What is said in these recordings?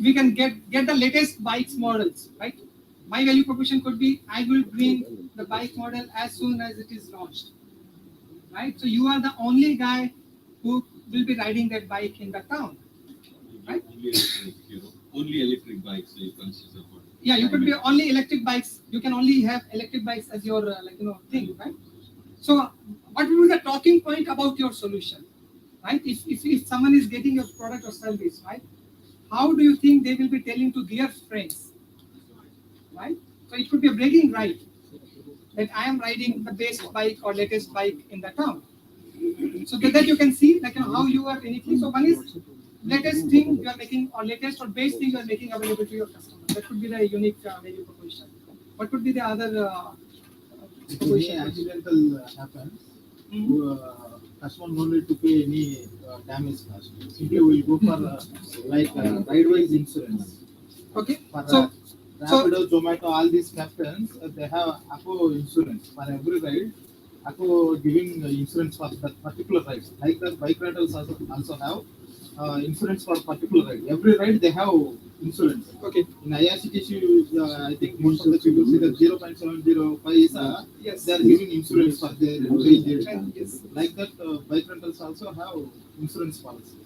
we can get the latest bikes models, right? My value proposition could be I will bring the bike model as soon as it is launched, right? So you are the only guy who will be riding that bike in the town, right? Only electric bikes you consider for. Yeah, you could be only electric bikes. You can only have electric bikes as your thing, right? So what will be the talking point about your solution, right? If someone is getting your product or service, right? How do you think they will be telling to their friends, right? So it could be a bragging right that I am riding the best bike or latest bike in the town. So that you can see like how you are uniquely. So one is latest thing you are making or latest or best thing you are making available to your customer. That could be the unique value proposition. What could be the other If any accidental happens, customer no need to pay any damage cost. Simply we will go for ride-wise insurance. Okay. For So Rapido, Zomato, all these captains, they have ACO insurance for every ride. ACO giving insurance for that particular ride. Like that, bike rentals also have insurance for particular ride. Every ride they have insurance. okay. In IRCTC, I think most of the people see that 0.705 Yes. they are giving insurance for their vehicle. Yes. Like that, bike rentals also have insurance policy.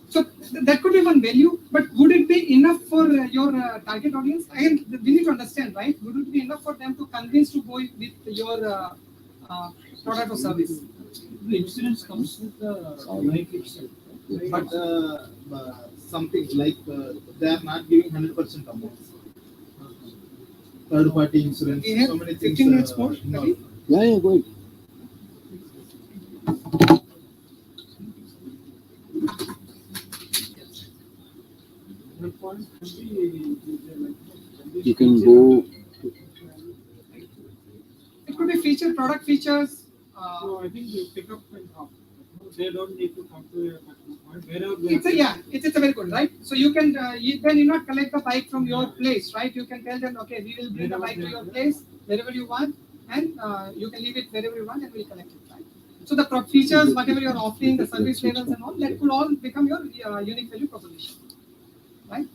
So that could be one value, but would it be enough for your target audience? Again, we need to understand, right? Would it be enough for them to convince to go with your product or service? The insurance comes with the bike itself. But something like they are not giving 100% amount. Third party insurance, We have so many 15 things. minutes more. No. Yeah, go ahead. You can go. It could be feature, product features. So I think they pick up and drop. They don't need to come to a customer point. Wherever they It's a very good, right? So you can then you not collect the bike from your place, right? You can tell them, okay, we will bring the bike to your place wherever you want, and you can leave it wherever you want, and we'll collect it, right? So the features, whatever you're offering, the service levels and all, that could all become your unique value proposition, right?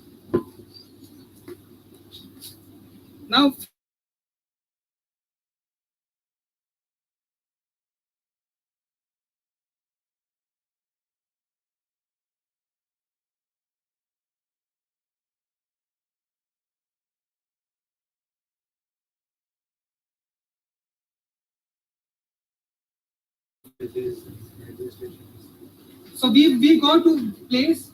Now. So we go to place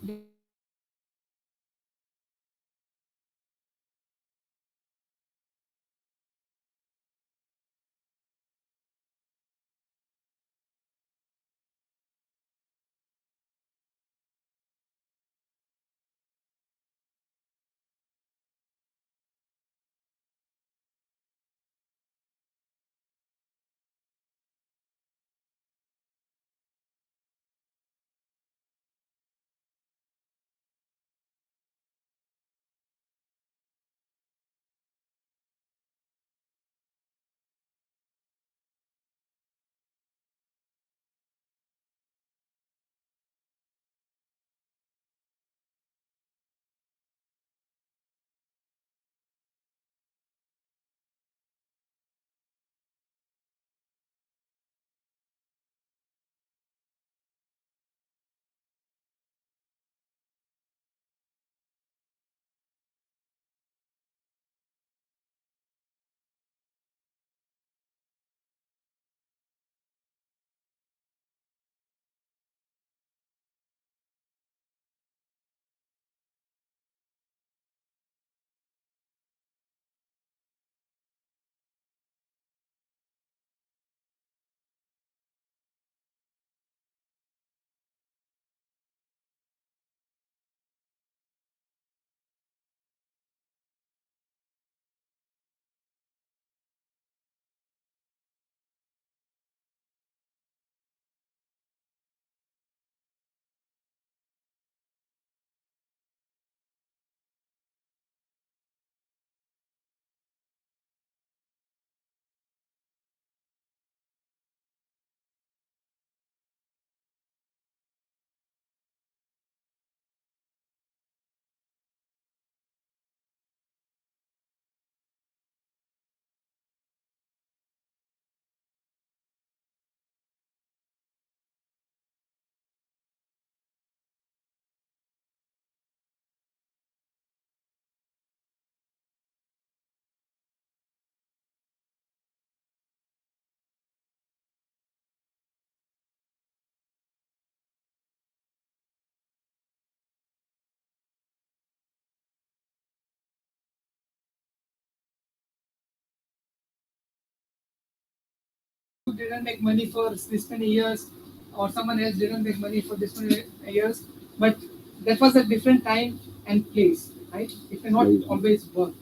didn't make money for this many years, or someone else didn't make money for this many years, but that was a different time and place, right? It cannot always work.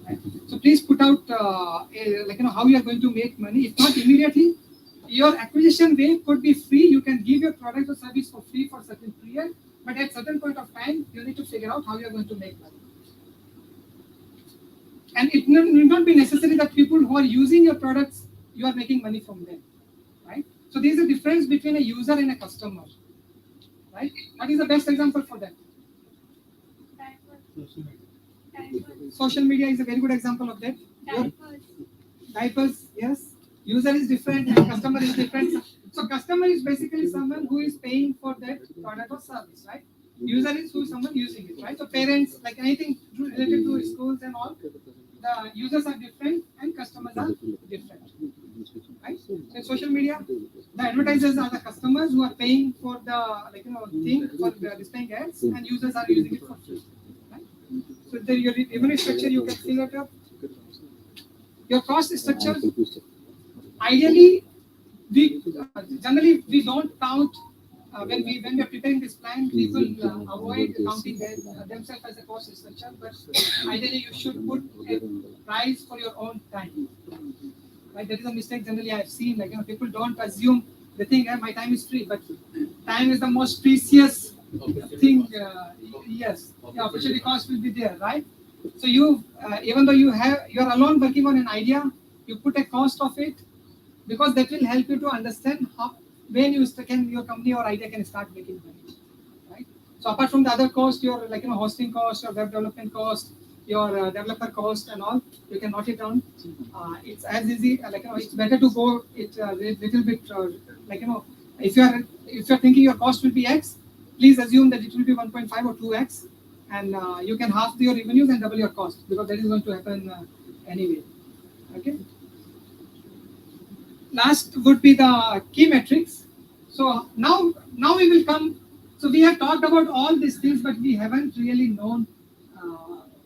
Right? So please put out how you are going to make money. If not immediately, your acquisition way could be free. You can give your product or service for free for a certain period, but at certain point of time, you need to figure out how you are going to make money. And it need not be necessary that people who are using your products, you are making money from them, right? So there is a difference between a user and a customer, right? What is the best example for that? Social media is a very good example of that. Diapers, yes. User is different and customer is different. So customer is basically someone who is paying for that product or service, right? User is who is someone using it, right? So parents, like anything related to schools and all, the users are different and customers are different, right? So in social media, the advertisers are the customers who are paying for the thing for the displaying ads, and users are using it for free, right? So your revenue structure you can fill it up. Your cost structure. Ideally, we generally we don't count when we are preparing this plan. People avoid counting themselves as a cost structure, but ideally you should put a price for your own time. Right? That is a mistake generally I have seen. People don't assume the thing. My time is free, but time is the most precious thing. Yes, the opportunity cost will be there, right? So you, even though you are alone working on an idea, you put a cost of it, because that will help you to understand when your company or idea can start making money, right? So apart from the other cost, your hosting cost, your web development cost, your developer cost and all, you can note it down. It's as easy, it's better to go it little bit if you're thinking your cost will be X, please assume that it will be 1.5 or 2X, and you can half your revenues and double your cost, because that is going to happen anyway. Okay. Last would be the key metrics. So now we will come. So we have talked about all these things, but we haven't really known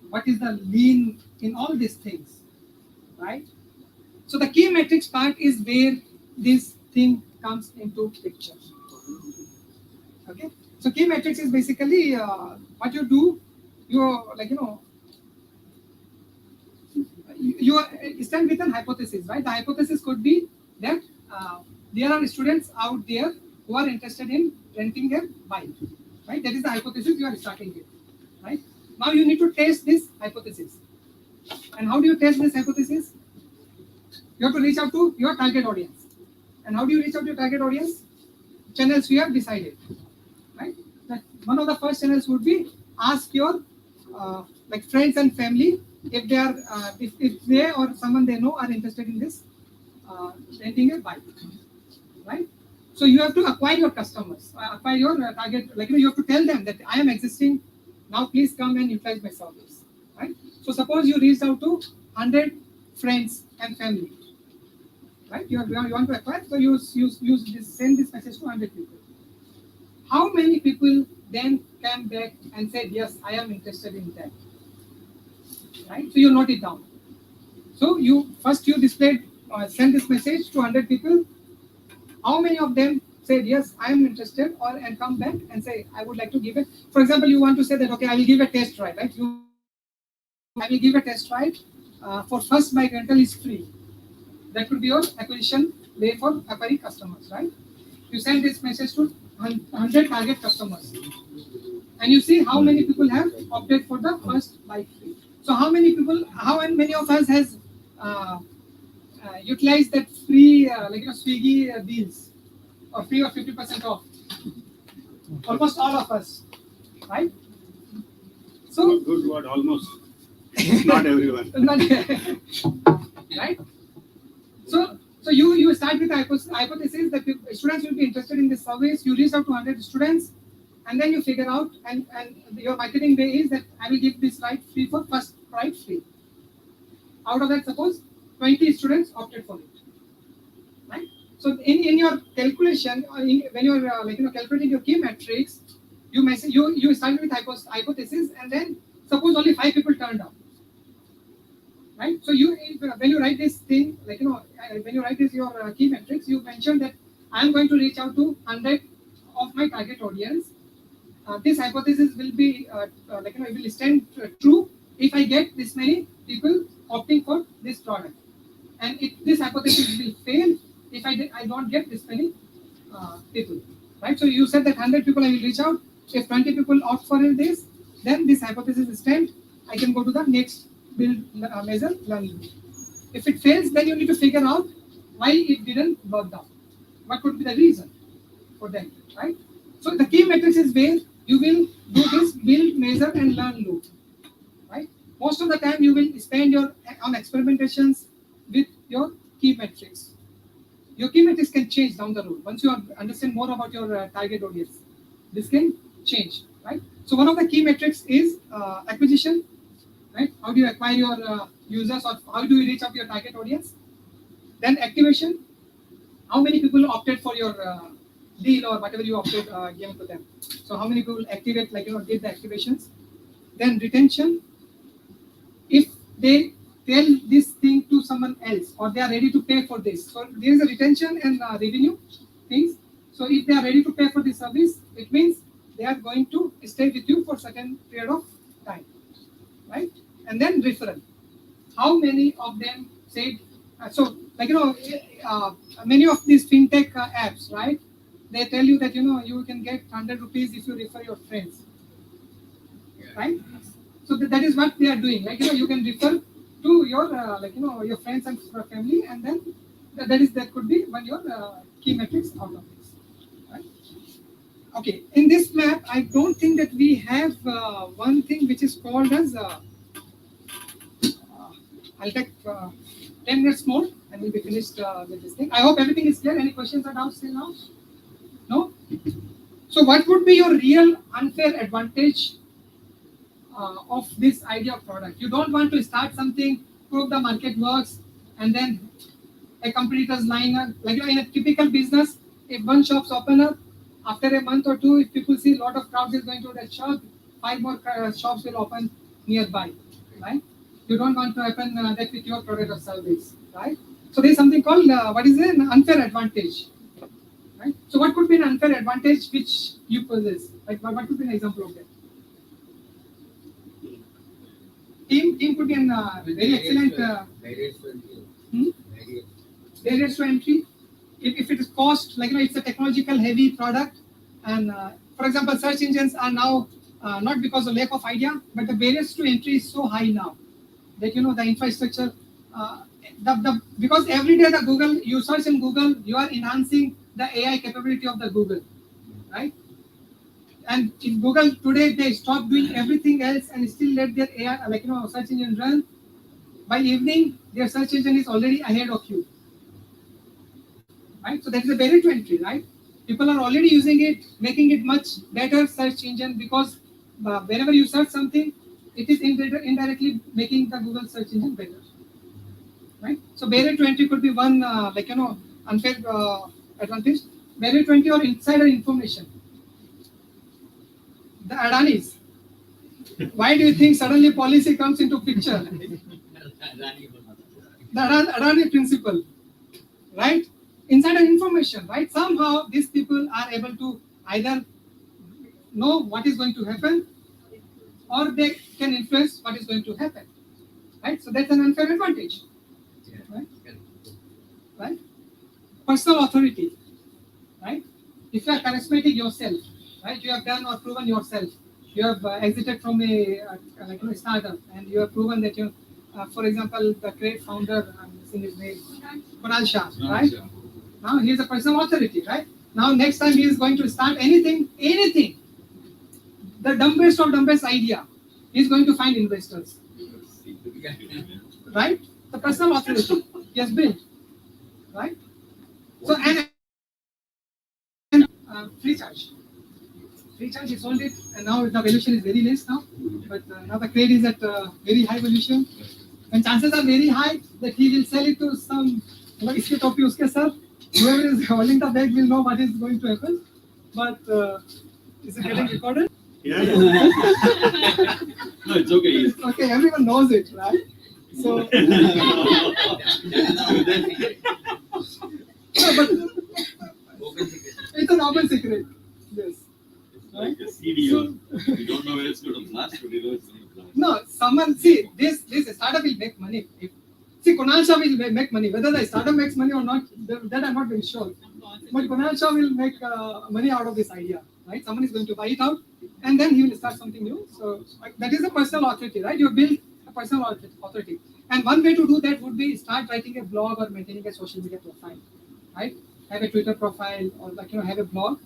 what is the lean in all these things, right? So the key metrics part is where this thing comes into picture. Okay. So key metrics is basically what you do. You stand with an hypothesis, right? The hypothesis could be that there are students out there who are interested in renting a bike, right? That is the hypothesis you are starting with, right? Now you need to test this hypothesis. And how do you test this hypothesis? You have to reach out to your target audience. And how do you reach out to your target audience? Channels we have decided, right? That one of the first channels would be ask your friends and family if they are if they or someone they know are interested in this renting a bike, right? So you have to acquire your customers, acquire your target. You have to tell them that I am existing. Now please come and utilize my service, right? So suppose you reached out to 100 friends and family, right? You want to acquire, so send this message to 100 people. How many people then came back and said, yes, I am interested in that, right? So you note it down. So you displayed, send this message to 100 people. How many of them said, yes, I am interested, and come back and say, I would like to give it. For example, you want to say that, okay, I will give a test ride, right? I will give a test ride for first bike rental is free. That could be your acquisition way for acquiring customers, right? You send this message to 100 target customers, and you see how many people have opted for the first bike free. So how many of us has utilized that free Swiggy deals, or free or 50% off? Almost all of us, right? So good word, almost. Not everyone. Right? So you start with the hypothesis that students will be interested in this service. You reach out to 100 students, and then you figure out, and your marketing way is that I will give this ride free for first ride free. Out of that, suppose 20 students opted for it, right? So in your calculation, when you are calculating your key metrics, you start with hypothesis, and then suppose only 5 people turned up, right? So when you write this thing, when you write this your key metrics, you mention that I am going to reach out to 100 of my target audience. This hypothesis will be it will stand true if I get this many people opting for this product, and this hypothesis will fail if I don't get this many people, right? So you said that 100 people I will reach out. If 20 people opt for this, then this hypothesis stands. I can go to the next build, measure, learn. If it fails, then you need to figure out why it didn't work out. What could be the reason for that, right? So the key metrics is where you will do this build, measure, and learn loop, right? Most of the time you will spend on experimentations with your key metrics. Your key metrics can change down the road once you understand more about your target audience. This can change, right? So one of the key metrics is acquisition, right? How do you acquire your users, or how do you reach out to your target audience? Then activation. How many people opted for your deal or whatever you opted given to them? So how many people activate, did the activations? Then retention. If they tell this thing to someone else, or they are ready to pay for this, so there is a retention and revenue things. So if they are ready to pay for this service, it means they are going to stay with you for a certain period of time, right? And then referral. How many of them said, many of these fintech apps, right? They tell you that, you can get 100 rupees if you refer your friends, right? So that is what they are doing. You can refer to your your friends and family, and then that could be one your key metrics out of this, right? Okay, in this map, I don't think that we have one thing which is called as I'll take 10 minutes more and we'll be finished with this thing. I hope everything is clear. Any questions or doubts till now? No? So what would be your real unfair advantage of this idea of product? You don't want to start something, prove the market works, and then a competitor's line up. In a typical business, if one shop's open up, after a month or two, if people see a lot of crowds is going to that shop, 5 more shops will open nearby, right? You don't want to happen that with your product or service, right? So there is something called what is an unfair advantage, right? So what could be an unfair advantage which you possess? What could be an example of that? Team could be an very excellent barriers to entry. If it is cost, it's a technological heavy product, and for example, search engines are now not because of lack of idea, but the barriers to entry is so high now that the infrastructure, because every day the Google, you search in Google, you are enhancing the AI capability of the Google, right? And in Google today, they stop doing everything else and still let their AI, search engine run. By evening, their search engine is already ahead of you, right? So that is a barrier to entry, right? People are already using it, making it much better search engine, because whenever you search something, it is indirectly making the Google search engine better, right? So barrier to entry could be one, unfair advantage. Barrier to entry or insider information. The Adanis. Why do you think suddenly policy comes into picture? The Adani principle, right? Insider information, right? Somehow these people are able to either know what is going to happen, or they can influence what is going to happen, right? So that's an unfair advantage, right? Right? Personal authority, right? If you are charismatic yourself, right? You have done or proven yourself. You have exited from a startup, and you have proven that you, for example, the great founder, I'm missing his name, Kunal Shah, right? Now he is a personal authority, right? Now next time he is going to start anything, the dumbest idea, he is going to find investors, right? The personal authority he has built, right? So and free charge he sold it, and now the valuation is very less now, but now the trade is at very high valuation, and chances are very high that he will sell it to some, iske topi uske sir, whoever is holding the bag will know what is going to happen, but is it getting recorded? Yeah. No, it's okay. Okay, everyone knows it, right? So, no, but it's an open secret. Yes. It's like a CDO. You don't know where it's going to blast, but you know it's going to blast. No, someone see this startup will make money. See, Kunal Shah will make money. Whether the startup makes money or not, that I'm not very sure. But Kunal Shah will make money out of this idea, right? Someone is going to buy it out, and then he will start something new. So that is a personal authority, right? You build a personal authority, and one way to do that would be start writing a blog or maintaining a social media profile, right? Have a Twitter profile or have a blog,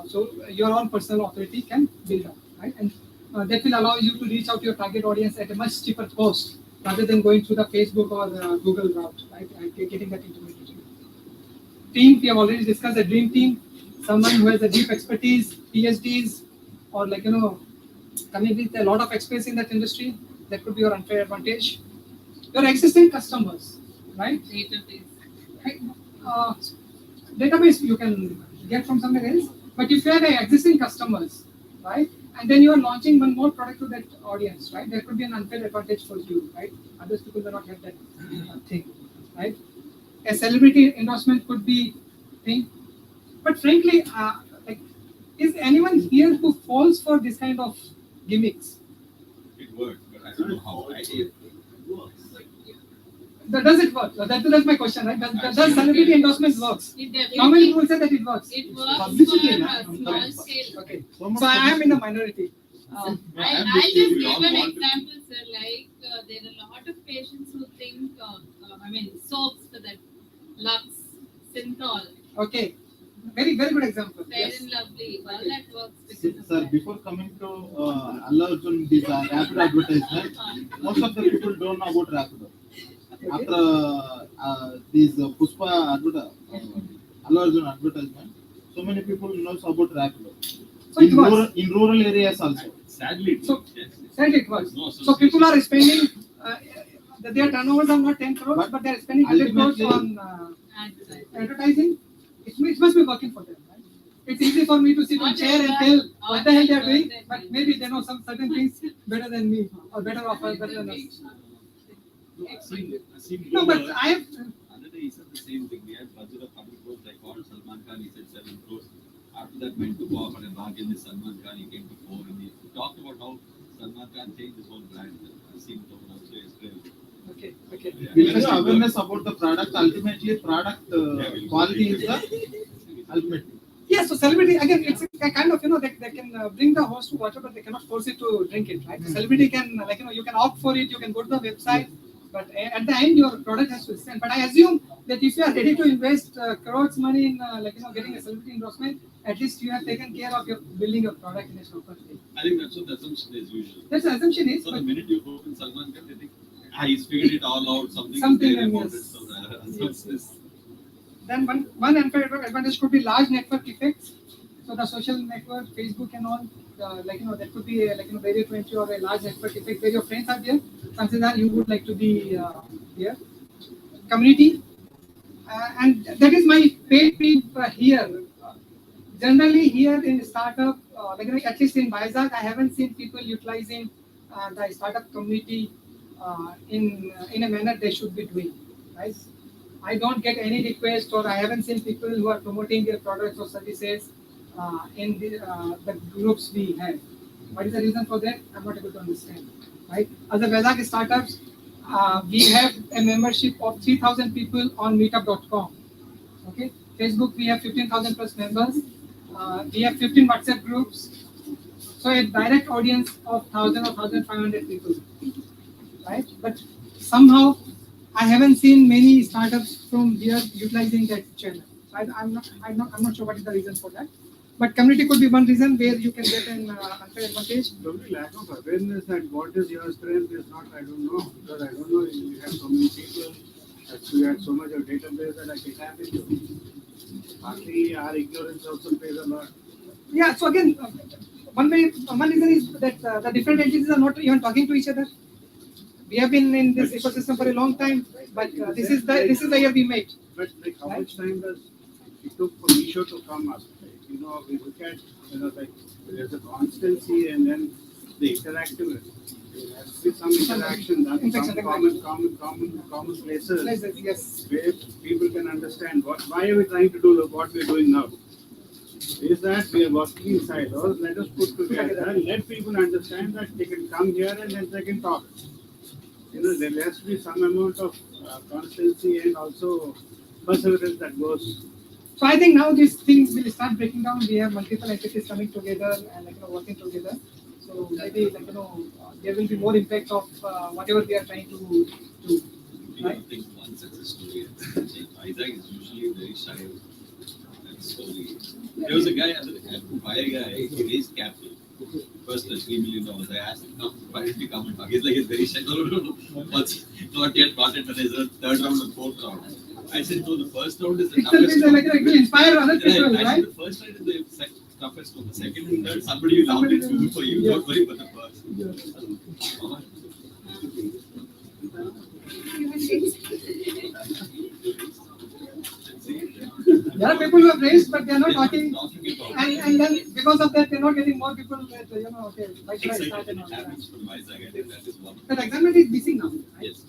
so your own personal authority can build up, right? And that will allow you to reach out to your target audience at a much cheaper cost rather than going through the Facebook or Google route, right? And getting that intermediary. Team, we have already discussed the dream team, someone who has a deep expertise, PhDs, or coming with a lot of experience in that industry. That could be your unfair advantage. Your existing customers, right? Database. Right? Database you can get from somewhere else, but if you have existing customers, right, and then you are launching one more product to that audience, right, there could be an unfair advantage for you, right? Others people may not have that thing, right? A celebrity endorsement could be thing, but frankly, is anyone here who falls for this kind of gimmicks? It works, but I don't know how. It works. Does it work? That's my question, right? Does celebrity endorsement works? It How many definitely people say that it works? it works Publicity, for na? a small scale. Okay, So much so I am in the minority. I just give an example, sir. Like there are a lot of patients who think, soaps for that Lux, Synthol, Okay, very good example. Fair Yes. and Lovely, all that works because of Sir, that. before coming to Alla Arjun, this rapid advertisement, most of the people don't know about Rapido. After this Puspa Alla Arjun advertisement, so many people knows about Rapido. So it works. In rural areas also. Sadly, it So- works, yes. Said it works. No So people are association. spending. Their turnovers are not 10 crores, but they are spending 100 crores on Advertising. advertising. It must be working for them, right? It's easy for me to sit on chair and tell what the hell they are doing, but maybe they know some certain things better than me, or better offers, better than us. No, I've seen No, but Glover. I have. Other day he said the same thing. We had budget of 100 crores. I called Salman Khan. He said 7 crores. After that, went to go up and bargain with Salman Khan. He came to 4, and he talked about how Salman Khan changed his whole brand. I've seen it over also yesterday. Okay. There is awareness about the product. Ultimately, product quality is the ultimate. Yeah, so celebrity again, it's a kind of they can bring the horse to water, but they cannot force it to drink it, right? Celebrity can you can opt for it, you can go to the website, but at the end your product has to stand. But I assume that if you are ready to invest crores money in getting a celebrity endorsement, at least you have taken care of your building your product in a proper way. I think that's what the assumption is usually. That's the assumption is. So the But minute you open Salman Khan, they think, he's figured it all out. Something Something, is there about yes. it. So the Yes, assumption yes. is. Then one unfair advantage could be large network effects. So the social network, Facebook and all, that could be barrier to entry or a large network effect where your friends are there. Chances are you would like to be there. Community, and that is my pet peeve here. Generally, here in startup, at least in Vizag, I haven't seen people utilizing the startup community in a manner they should be doing. Right? I don't get any request, or I haven't seen people who are promoting their products or services in the groups we have. What is the reason for that? I'm not able to understand. Right? As a Vizag startups, we have a membership of 3,000 people on meetup.com. Okay, Facebook we have 15,000 plus members. We have 15 WhatsApp groups. So a direct audience of 1,000 or 1,500 people, right? But somehow I haven't seen many startups from here utilizing that channel. So I'm not sure what is the reason for that. But community could be one reason where you can get an unfair advantage. Probably lack of awareness that what is your strength is not, I don't know. Because I don't know, you have so many people, you have so much of database that I can tap into. Partly our ignorance also plays a lot. Yeah. So again, one reason is that the different entities are not even talking to each other. We have been in this ecosystem for a long time, but this is the year we met. But like how much time does it took for Misho to come up? Like, we look at, like there's a constancy and then the interactiveness. With some interaction, that Interaction, some common places Yes. where people can understand why are we trying to do what we're doing now. Is that we are working in silos, let us put together and let people understand that they can come here and then they can talk. There has to be some amount of constancy and also perseverance that goes. So I think now these things will start breaking down. We have multiple entities coming together and working together. So maybe there will be more impact of whatever we are trying to do. You don't think one success story. Isaac is usually very shy of that story. There was a guy, a guy, he raised capital. First, $3 million. I asked him, why did you come and talk? He's like, he's very shy. No. What's not yet got it, and there's a third round and fourth round. I said, no, the first round is the toughest. It will inspire other people, I right? said, the first round is the toughest one. The second and third, somebody will always do for you. Don't worry about the first. There are people who have raised, but they are not talking. Talking about And then because of that, they're not getting more people that, okay, why should I excited start and it all that. happens from Isaac. I think that is one. But examination is missing now. Yes.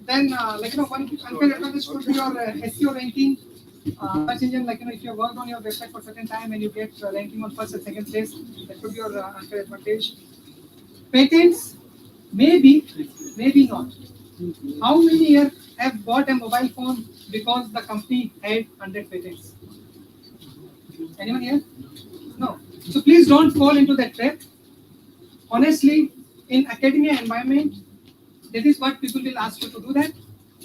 Then, one unfair advantage could be your SEO ranking. Search engine, if you worked on your website for a certain time and you get ranking on first and second place, that could be your unfair advantage. Patents, maybe not. How many here have bought a mobile phone because the company had 100 patents? Anyone here? No. So please don't fall into that trap. Honestly, in academia environment, that is what people will ask you to do that.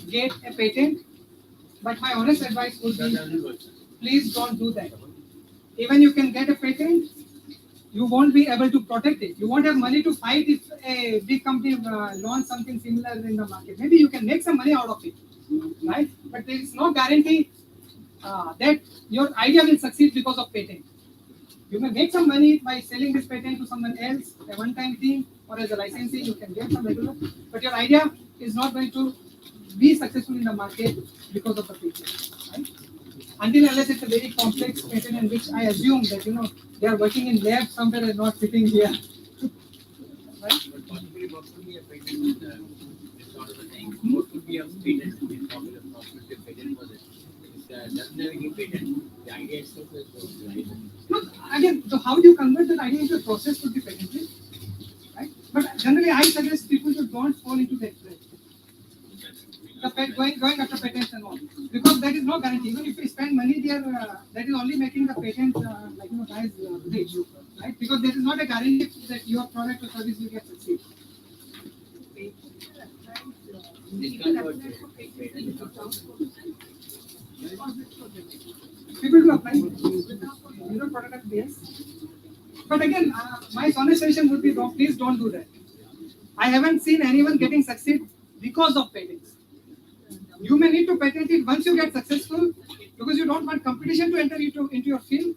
Get a patent. But my honest advice would be, please don't do that. Even you can get a patent, you won't be able to protect it. You won't have money to fight if a big company launch something similar in the market. Maybe you can make some money out of it, right? But there is no guarantee that your idea will succeed because of patent. You may make some money by selling this patent to someone else, a one-time thing, or as a licensee, you can get some regular. But your idea is not going to be successful in the market because of the patent, right? Until unless it's a very complex patent in which I assume that they are working in lab somewhere and not sitting here. Right? But possibly what could be a patent this sort of a thing? What could be a patent in popular prospective patent for this? It doesn't have any patent. The idea itself is right. No, again, so how do you convert that idea into a process would be patented, right? But generally, I suggest people to don't fall into that trap. Going after patents and all, because that is no guarantee. Even if you spend money there, that is only making the patent guys rich, right? Because there is not a guarantee that your product or service will get succeed. People to apply zero product base. But again, my honest suggestion would be please don't do that. I haven't seen anyone getting succeed because of patents. You may need to patent it once you get successful because you don't want competition to enter into your field.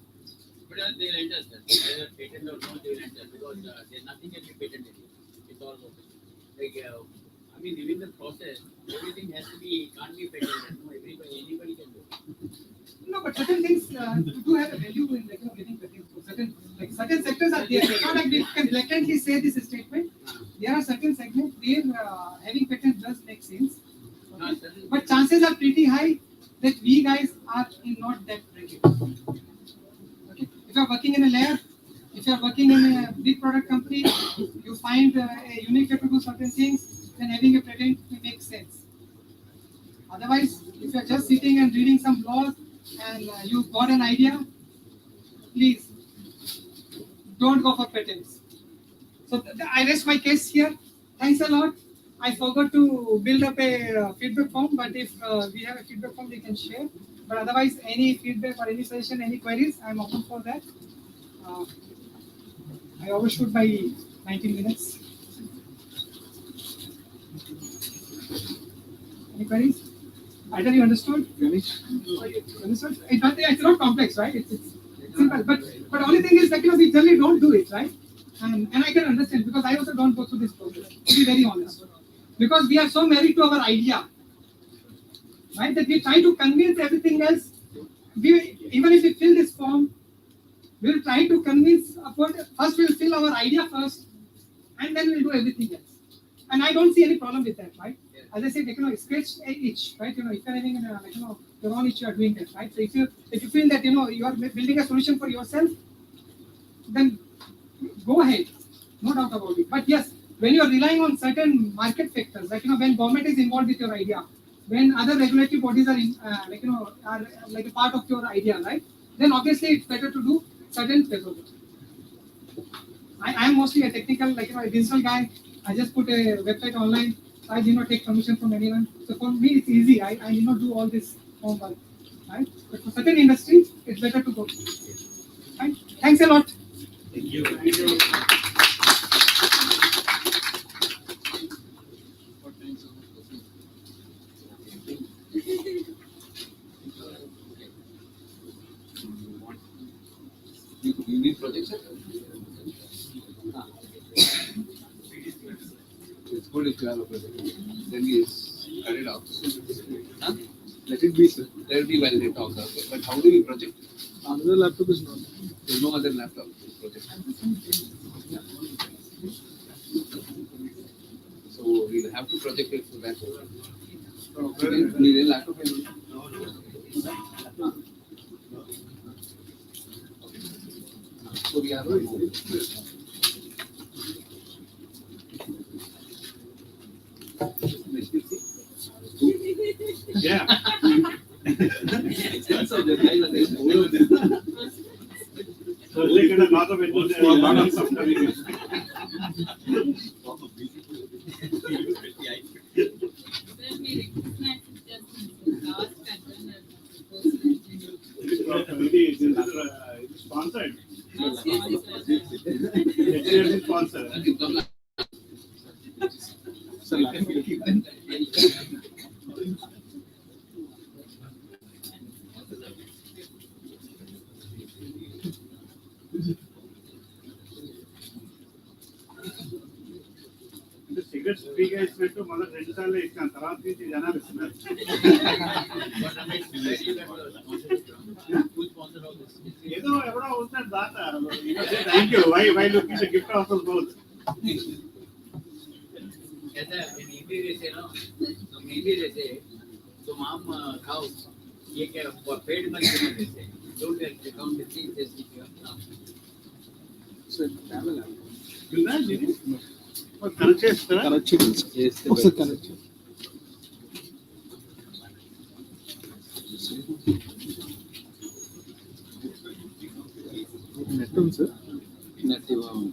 But they'll enter, sir. Whether patent or not, they'll enter because there's nothing can be patented. It's all open. During the process, everything has to be, can't be patented. No, anybody can do it. No, but certain things do have a value in getting patent. Certain sectors are there. It's not like we can blatantly say this statement. There are certain segments where having patents does make sense. Okay? But chances are pretty high that we guys are in not that bracket. Okay? If you're working in a lab, if you're working in a big product company, you find a unique way to do certain things, then having a patent makes sense. Otherwise, if you're just sitting and reading some blog and you got an idea, please don't go for patents. So I rest my case here. Thanks a lot. I forgot to build up a feedback form, but if we have a feedback form, we can share. But otherwise, any feedback or any suggestion, any queries, I'm open for that. I overshoot by 19 minutes. Any queries? Either you understood? Understood? It's not complex, right? It's simple. But only thing is that we generally don't do it, right? And I can understand because I also don't go through this process. To be very honest, because we are so married to our idea, right? That we try to convince everything else. Even if we fill this form, we'll try to convince. First, we'll fill our idea first, and then we'll do everything else. And I don't see any problem with that, right? As I said, scratch a itch, right? If you're having your own itch, you are doing that, right? So if you feel that you are building a solution for yourself, then go ahead, no doubt about it. But yes, when you are relying on certain market factors, like when government is involved with your idea, when other regulatory bodies are are like a part of your idea, right? Then obviously it's better to do certain paperwork. I am mostly a technical, a digital guy. I just put a website online. I do not take permission from anyone. So for me, it's easy. I do not do all this homework, right? But for certain industries, it's better to go. Right? Thanks a lot. Thank you. You need projection? It's good if you have a projection. Then yes, cut it out. Huh? Let it be, sir. Let it be while they talk. Okay? But how do we project? Another laptop is not. There's no other laptop to project. So we'll have to project it for that. We need a laptop. So we have a Yeah. So they got a lot of engineering, a lot of software. Then we recognize it just in last pattern Maybe it's sponsored. It's sponsored. Cigarettes ఫ్రీగా ఇచ్చినట్టు మొదటి 2 సార్లు ఇచ్చాను, తర్వాత నుంచి జనాలు ఇస్తున్నారు. ఏదో ఎవడో ఉంటున్నాడు దాత. Thank you. Why looking gift offer both. ऐसा मेहंदी जैसे ना, तो मेहंदी जैसे तो माम खाओ ये क्या पेड में क्यों जैसे don't account the thing just if you are So travel. Connect చేస్తారా? ఒకసారి కనెక్ట్ చేయండి. నెట్ ఉంది సార్. నెట్ ఇవ్వాలి.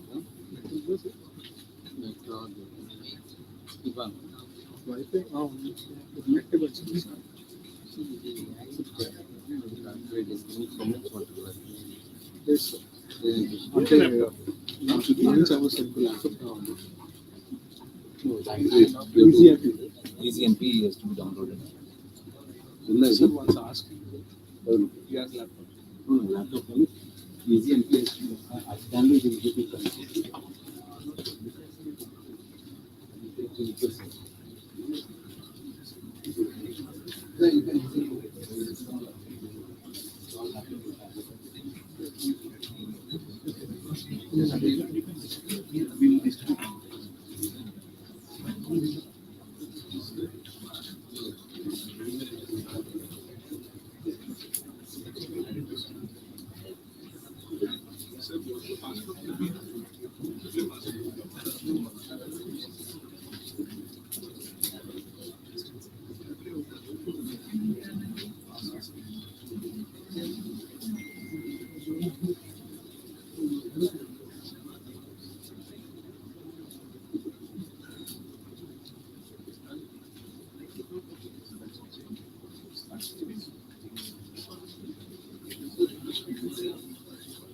నెట్ రాదు. ఇవ్వాలి. వైఫై ఉంది. నెట్ వచ్చింది sir. ECMP has to be downloaded. Sir, once ask. He has laptop. No, laptop only. ECMP has to be. I can do the GP connectivity.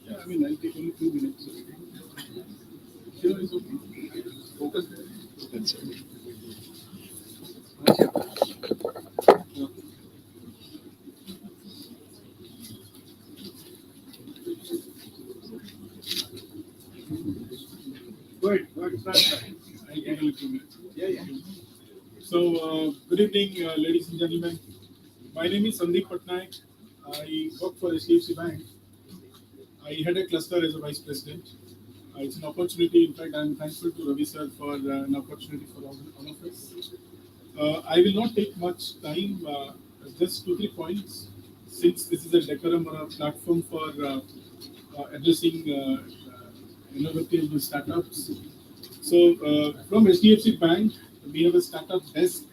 Yeah, I mean, I'll take only 2 minutes. Sure, it's okay. Focus there. Go ahead, start. I'll take only 2 minutes. Yeah. So, good evening, ladies and gentlemen. My name is Sandeep Patnaik. I work for HDFC Bank. I had a cluster as a vice president. It's an opportunity. In fact, I'm thankful to Ravi sir for an opportunity for all of us. I will not take much time. Just 2-3 points. Since this is a decorum or a platform for addressing innovative startups. So from HDFC Bank, we have a startup desk.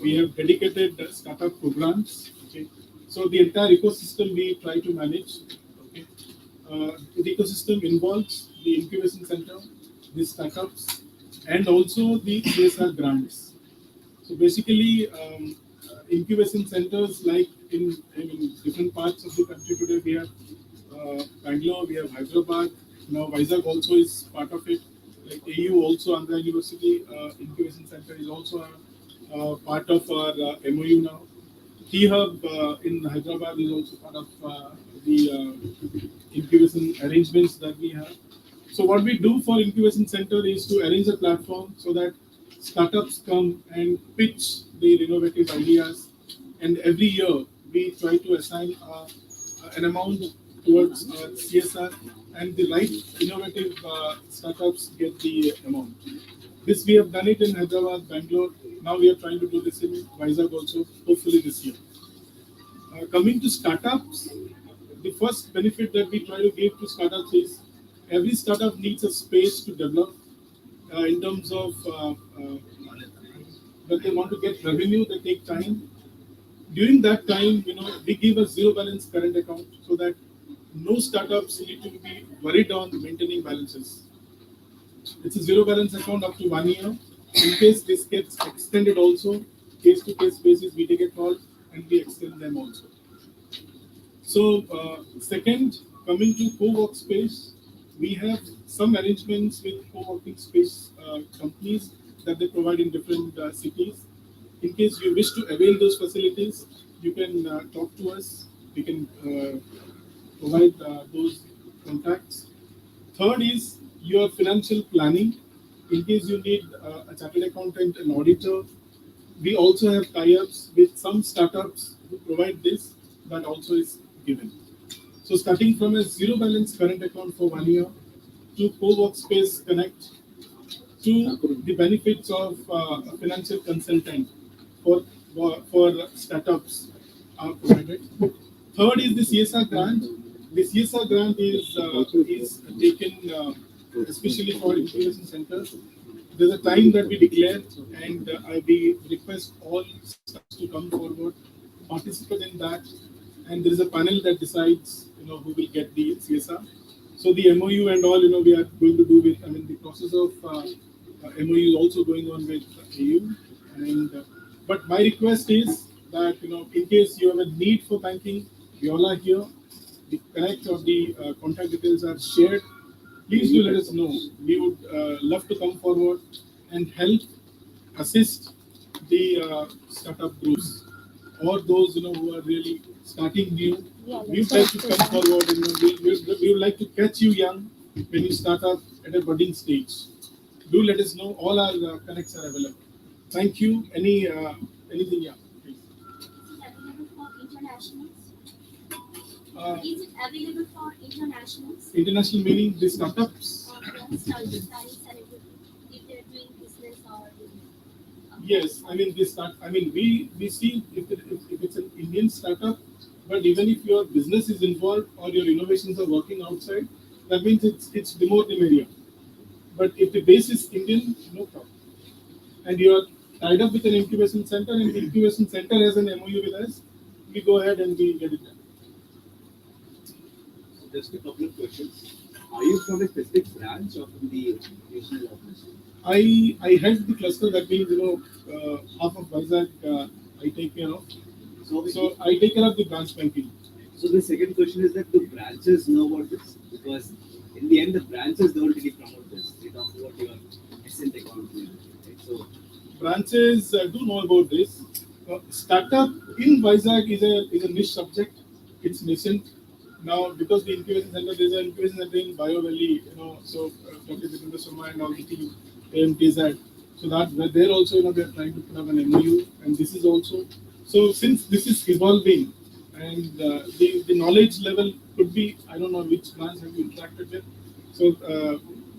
We have dedicated startup programs. Okay. So the entire ecosystem we try to manage. Okay. The ecosystem involves the incubation center, the startups, and also the CSR grants. So basically, incubation centers like in different parts of the country today, we have Bangalore, we have Hyderabad. Now Vizag also is part of it. Like AU also, Andhra University incubation center is also part of our MOU now. T-Hub in Hyderabad is also part of the incubation arrangements that we have. So what we do for incubation center is to arrange a platform so that startups come and pitch their innovative ideas, and every year we try to assign an amount towards CSR, and the right innovative startups get the amount. This we have done it in Hyderabad, Bangalore. Now we are trying to do this in Vizag also, hopefully this year. Coming to startups, the first benefit that we try to give to startups is every startup needs a space to develop in terms of that they want to get revenue, they take time. During that time, we give a zero balance current account so that no startups need to be worried on maintaining balances. It's a zero balance account up to 1 year. In case this gets extended also, case to case basis, we take a call and we extend them also. So, second, coming to co-work space, we have some arrangements with co-working space companies that they provide in different cities. In case you wish to avail those facilities, you can talk to us. We can provide those contacts. Third is your financial planning. In case you need a chartered accountant, an auditor, we also have tie-ups with some startups who provide this. That also is given. So starting from a zero balance current account for 1 year to co-workspace connect to the benefits of a financial consultant for startups are provided. Third is the CSR grant. The CSR grant is taken especially for incubation centers. There's a time that we declare, and we request all staff to come forward, participate in that, and there is a panel that decides, who will get the CSR. So the MOU and all, we are going to do with. The process of MOU is also going on with AU. And but my request is that in case you have a need for banking, we all are here. The connect or the contact details are shared. Please do let us know. We would love to come forward and help assist the startup groups or those who are really starting new. We would like to come forward and we would like to catch you young when you start up at a budding stage. Do let us know. All our connects are available. Thank you. Anything? Yeah, please. Is it available for internationals? International meaning the startups? If they're doing business or Yes, we see if it's an Indian startup, but even if your business is involved or your innovations are working outside, that means it's the more the merrier. But if the base is Indian, no problem. And you are tied up with an incubation center, and the incubation center has an MOU with us, we go ahead and we get it done. Just a couple of questions. Are you from a specific branch or from the national office? I head the cluster, that means half of Vizag I take care of. So I take care of the branch banking. So the second question is that the branches know about this, because in the end the branches don't really promote this. They talk about your ascent account. Right? So branches do know about this. Startup in Vizag is a niche subject. It's nascent. Now, because the incubation center, there's an incubation center in Bio Valley, so Dr. Jitendra Sharma and all the team, AMTZ. So that there also, we are trying to put up an MOU, and this is also. So since this is evolving, and the knowledge level could be, I don't know which branch have you interacted with. So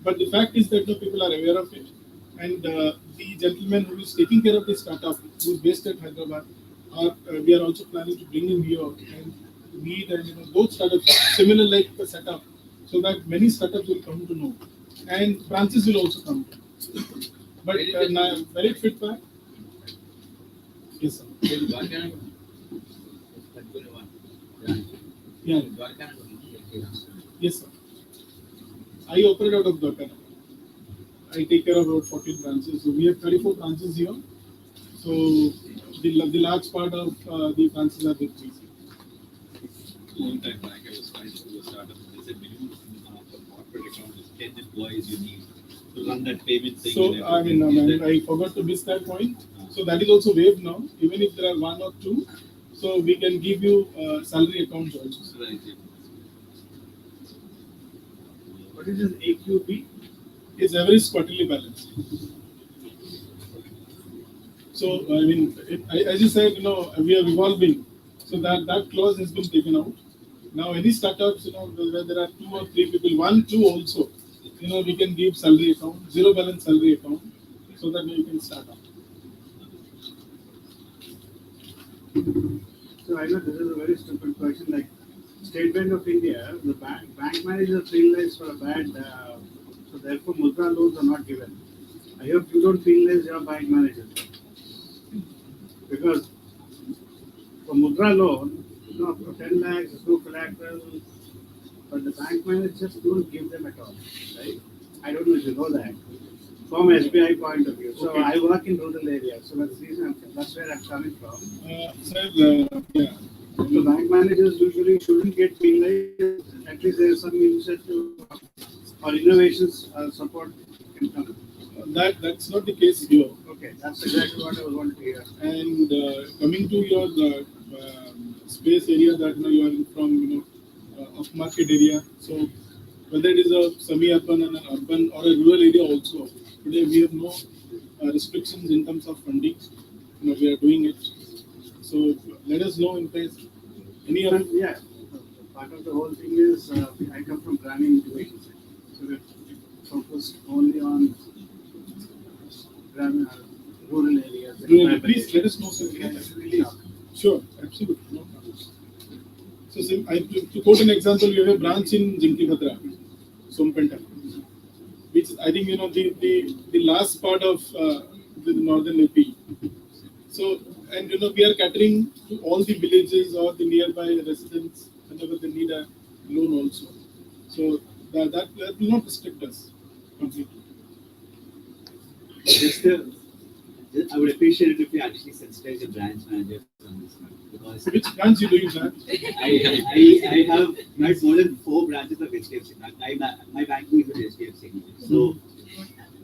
But the fact is that the people are aware of it, and the gentleman who is taking care of the startup, who is based at Hyderabad, we are also planning to bring him here and meet and both startups similar like the setup, so that many startups will come to know, and branches will also come. But valid feedback. Yes, sir. Yeah. Yes, sir. I operate out of Dwarka. I take care of about 14 branches. So we have 34 branches here. So the large part of the branches are with me. Long time back, I was trying to do a startup. They said minimum for corporate account is 10 employees you need to run that payment thing. So and I mean, everything. I forgot to miss that point. So that is also waived now. Even if there are one or two, so we can give you salary accounts also. Right, yeah. What is this AQB? Is average quarterly balance. So I mean, as you said, we are evolving. So that clause has been taken out. Now any startups, where there are 2 or 3 people, 1, 2 also, we can give salary account, zero balance salary account, so that we can start up. So I know this is a very stupid question. Like State Bank of India, the bank manager penalized for a bad, so therefore Mudra loans are not given. I hope you don't penalize your bank manager, because for Mudra loan, for 10 lakhs, there's no collateral, but the bank managers don't give them at all, right? I don't know if you know that. From SBI point of view. So Okay. I work in rural areas, so that's the reason that's where I'm coming from. Sir, yeah. So bank managers usually shouldn't get penalized. At least there's some incentive or innovations support can come. That's not the case here. Okay, that's exactly what I was wanting to hear. And coming to your space area that you are from, off market area. So whether it is a semi-urban and an urban or a rural area also, today we have no restrictions in terms of funding. We are doing it. So let us know in case any of Yeah, part of the whole thing is I come from planning innovation, so we're focused only on rural areas. please let us know, sir. Sure, absolutely. No problem. So, to quote an example, we have a branch in Visakhapatnam, Sompenta, which I think the last part of the northern AP. So, and we are catering to all the villages or the nearby residents whenever they need a loan also. So that will not restrict us completely. I would appreciate it if you actually sensitize your branch managers on this one, because Which branch you doing that? I have more than 4 branches of HDFC. My banking is with HDFC. So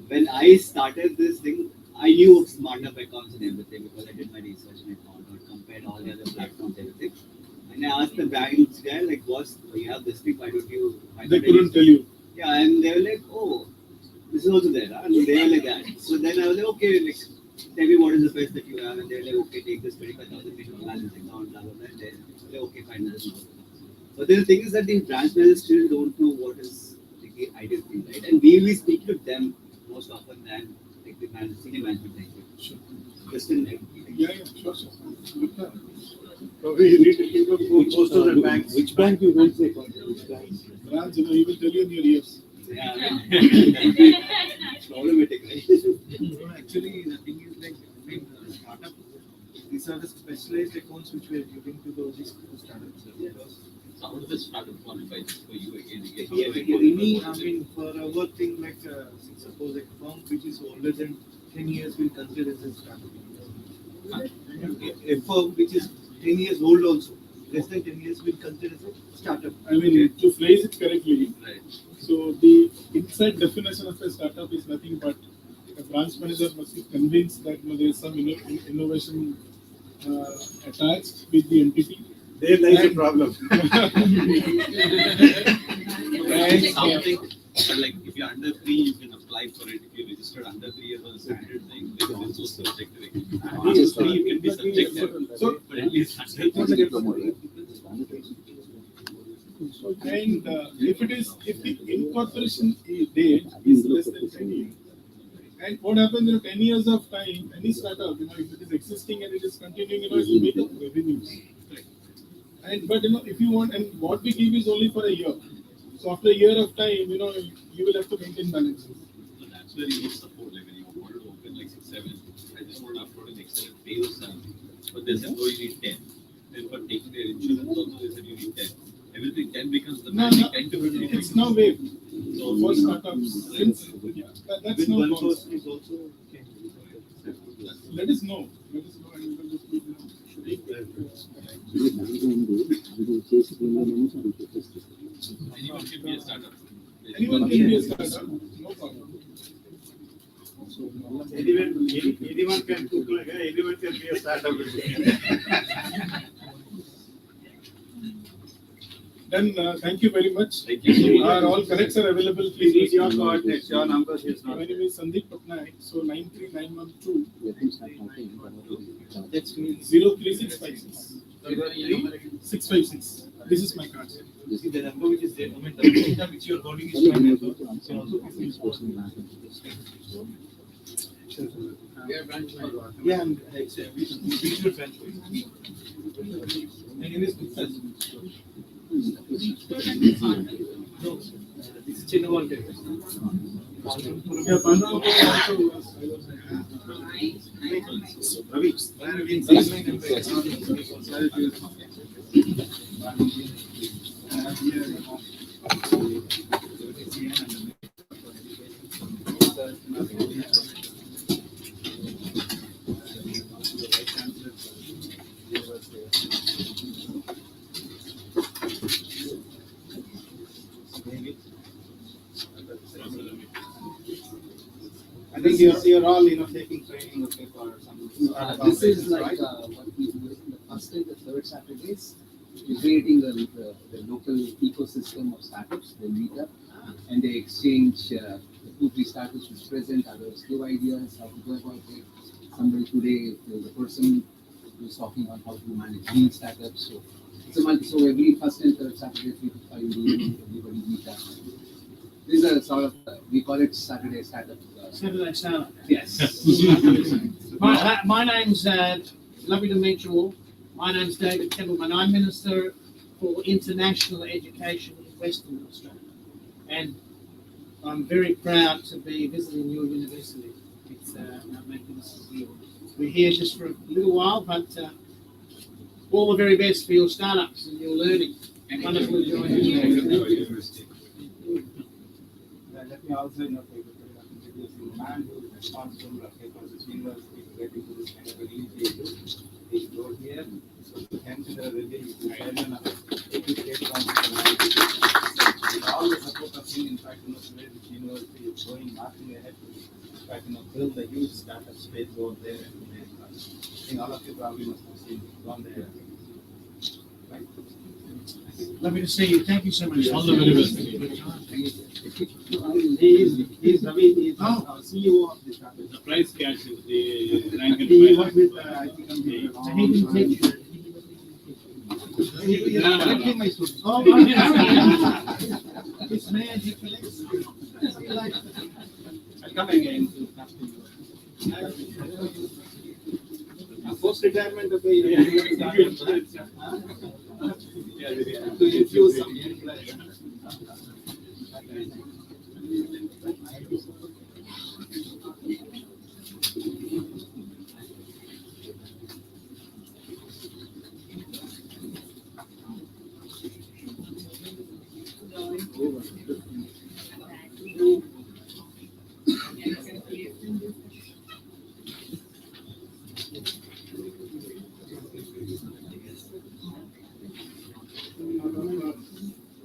when I started this thing, I knew smart up accounts and everything because I did my research and I found out, compared all the other platforms, everything. And I asked the banks guy, like, boss, you have this thing, why don't you? They couldn't tell you. Yeah, and they were like, oh, this is also there, huh? And they were like that. So then I was like, okay, like, tell me what is the best that you have, and they were like, okay, take this 25,000 minimum balance account, blah blah blah. And then like, okay, fine, that's not. But then the thing is that the branch managers still don't know what is like, the ideal thing, right? And we will speak to them most often than like the senior management thank you. Sure. Just in Yeah, sure. So we need to keep up most of the banks. Which bank you don't say? Which bank? Branch, he will tell you in your ears. yeah, it's problematic, right? Actually, the thing is like, startup, these are the specialized accounts which we are giving to those startups. Because So how does this startup qualify for you again? for our thing, like, suppose a firm which is older than 10 years will consider as a startup. A firm which is 10 years old also, less than 10 years will consider as a startup. I mean, to phrase it correctly, Right. so the inside definition of a startup is nothing but a branch manager must be convinced that there is some innovation attached with the entity. There lies the problem. Something like if you're under 3, you can apply for it. If you registered under 3 years on a standard thing, then it's also subjective. After 3, you can be subjective. So, But at least under 3. and if the incorporation date is And what happens in 10 years of time, any startup, if it is existing and it is continuing, it will make up revenues. And but if you want, and what we give is only for a year. So after a year of time, you will have to maintain balances. So that's where you need support. Like when you wanted to open like 6, 7, I just want to upload an Excel and pay those salary. But they said, no, you need 10. Then for taking their insurance also, they said you need 10. Everything 10 becomes the magic 10 to 15. It's now waived. So for startups, since that's With no one problem. person is also okay. Let us know. Let us know, and we will just Anyone can be a startup. anyone can be a startup, no problem. Anyone can cook like anyone can be a startup. Then thank you very much. Thank you so much. All corrects are available. Please read your respond. coordinates, your numbers is not. My name is Sandeep Patnaik. So 93912 03656 656. This is my card. See the number which is there, I mean, the data which you are holding is my number. You can also put in yeah, and we should transfer. Anyways, this is Chinnavan. Yeah, Pandra Ravi, I think you're all taking training okay for some. This is like what we do in the first and the third Saturdays. We're creating the local ecosystem of startups. They meet up and they exchange the 2-3 startups which present, others give ideas, how to go about it. Somebody today, there was a person who was talking on how to manage lean startups. So it's a so every first and third Saturday, 3 to 5 days, everybody meet up. These are sort of, we call it Saturday startup. Saturday Startup. Yes. My name's, lovely to meet you all. My name's David Kettleman. I'm Minister for International Education in Western Australia. And I'm very proud to be visiting your university. It's a magnificent view. We're here just for a little while, but all the very best for your startups and your learning. Wonderful to join you. Let me also introduce the man who is responsible for this university to get into this kind of a initiative. He wrote here, so to consider really the chairman of the state council. With all the support of him, in fact, today this university is going marching ahead to, in fact, build a huge startup space over there. I think all of you probably must have seen gone there. Right? Lovely to see you. Thank you so much. All the very best. He is Ravi, he is CEO of the startup. The price cash is the rank and He file. worked with, I think, So he didn't teach you. he is correcting my students. This man, he collects. I'll come again. Post retirement, to infuse some.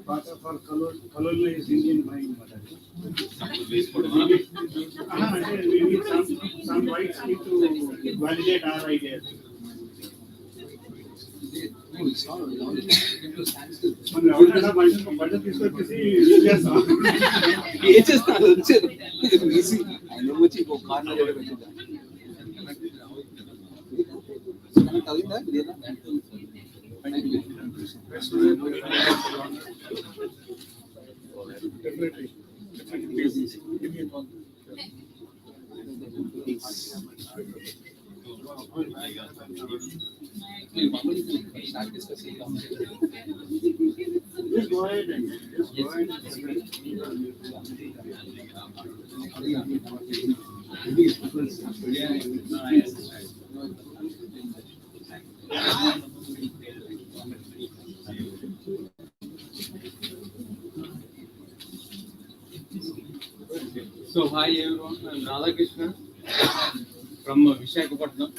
Part of our colonialized Indian mind. We need some whites need to validate our ideas. No, it's not. It standstill. Budget is what you see. Yes, It's just not easy. I know what you go corner. Definitely. Give me a call. Start discussing. Just go ahead and just go ahead So hi everyone, I'm Radhakrishna from Visakhapatnam.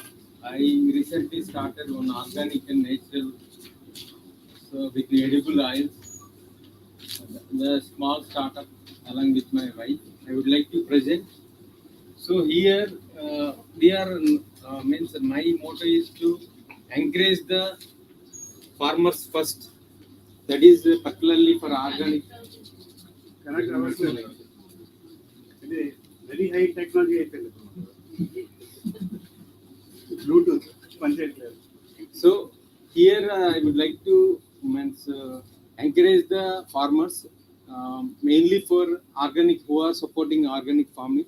I recently started on organic and natural, so with the edible oils. The small startup along with my wife. I would like to present. So here we are means my motto is to encourage the farmers first. That is particularly for organic. connect ourselves. It is very high technology. Bluetooth, content level. So here I would like to means, encourage the farmers mainly for organic who are supporting organic farming,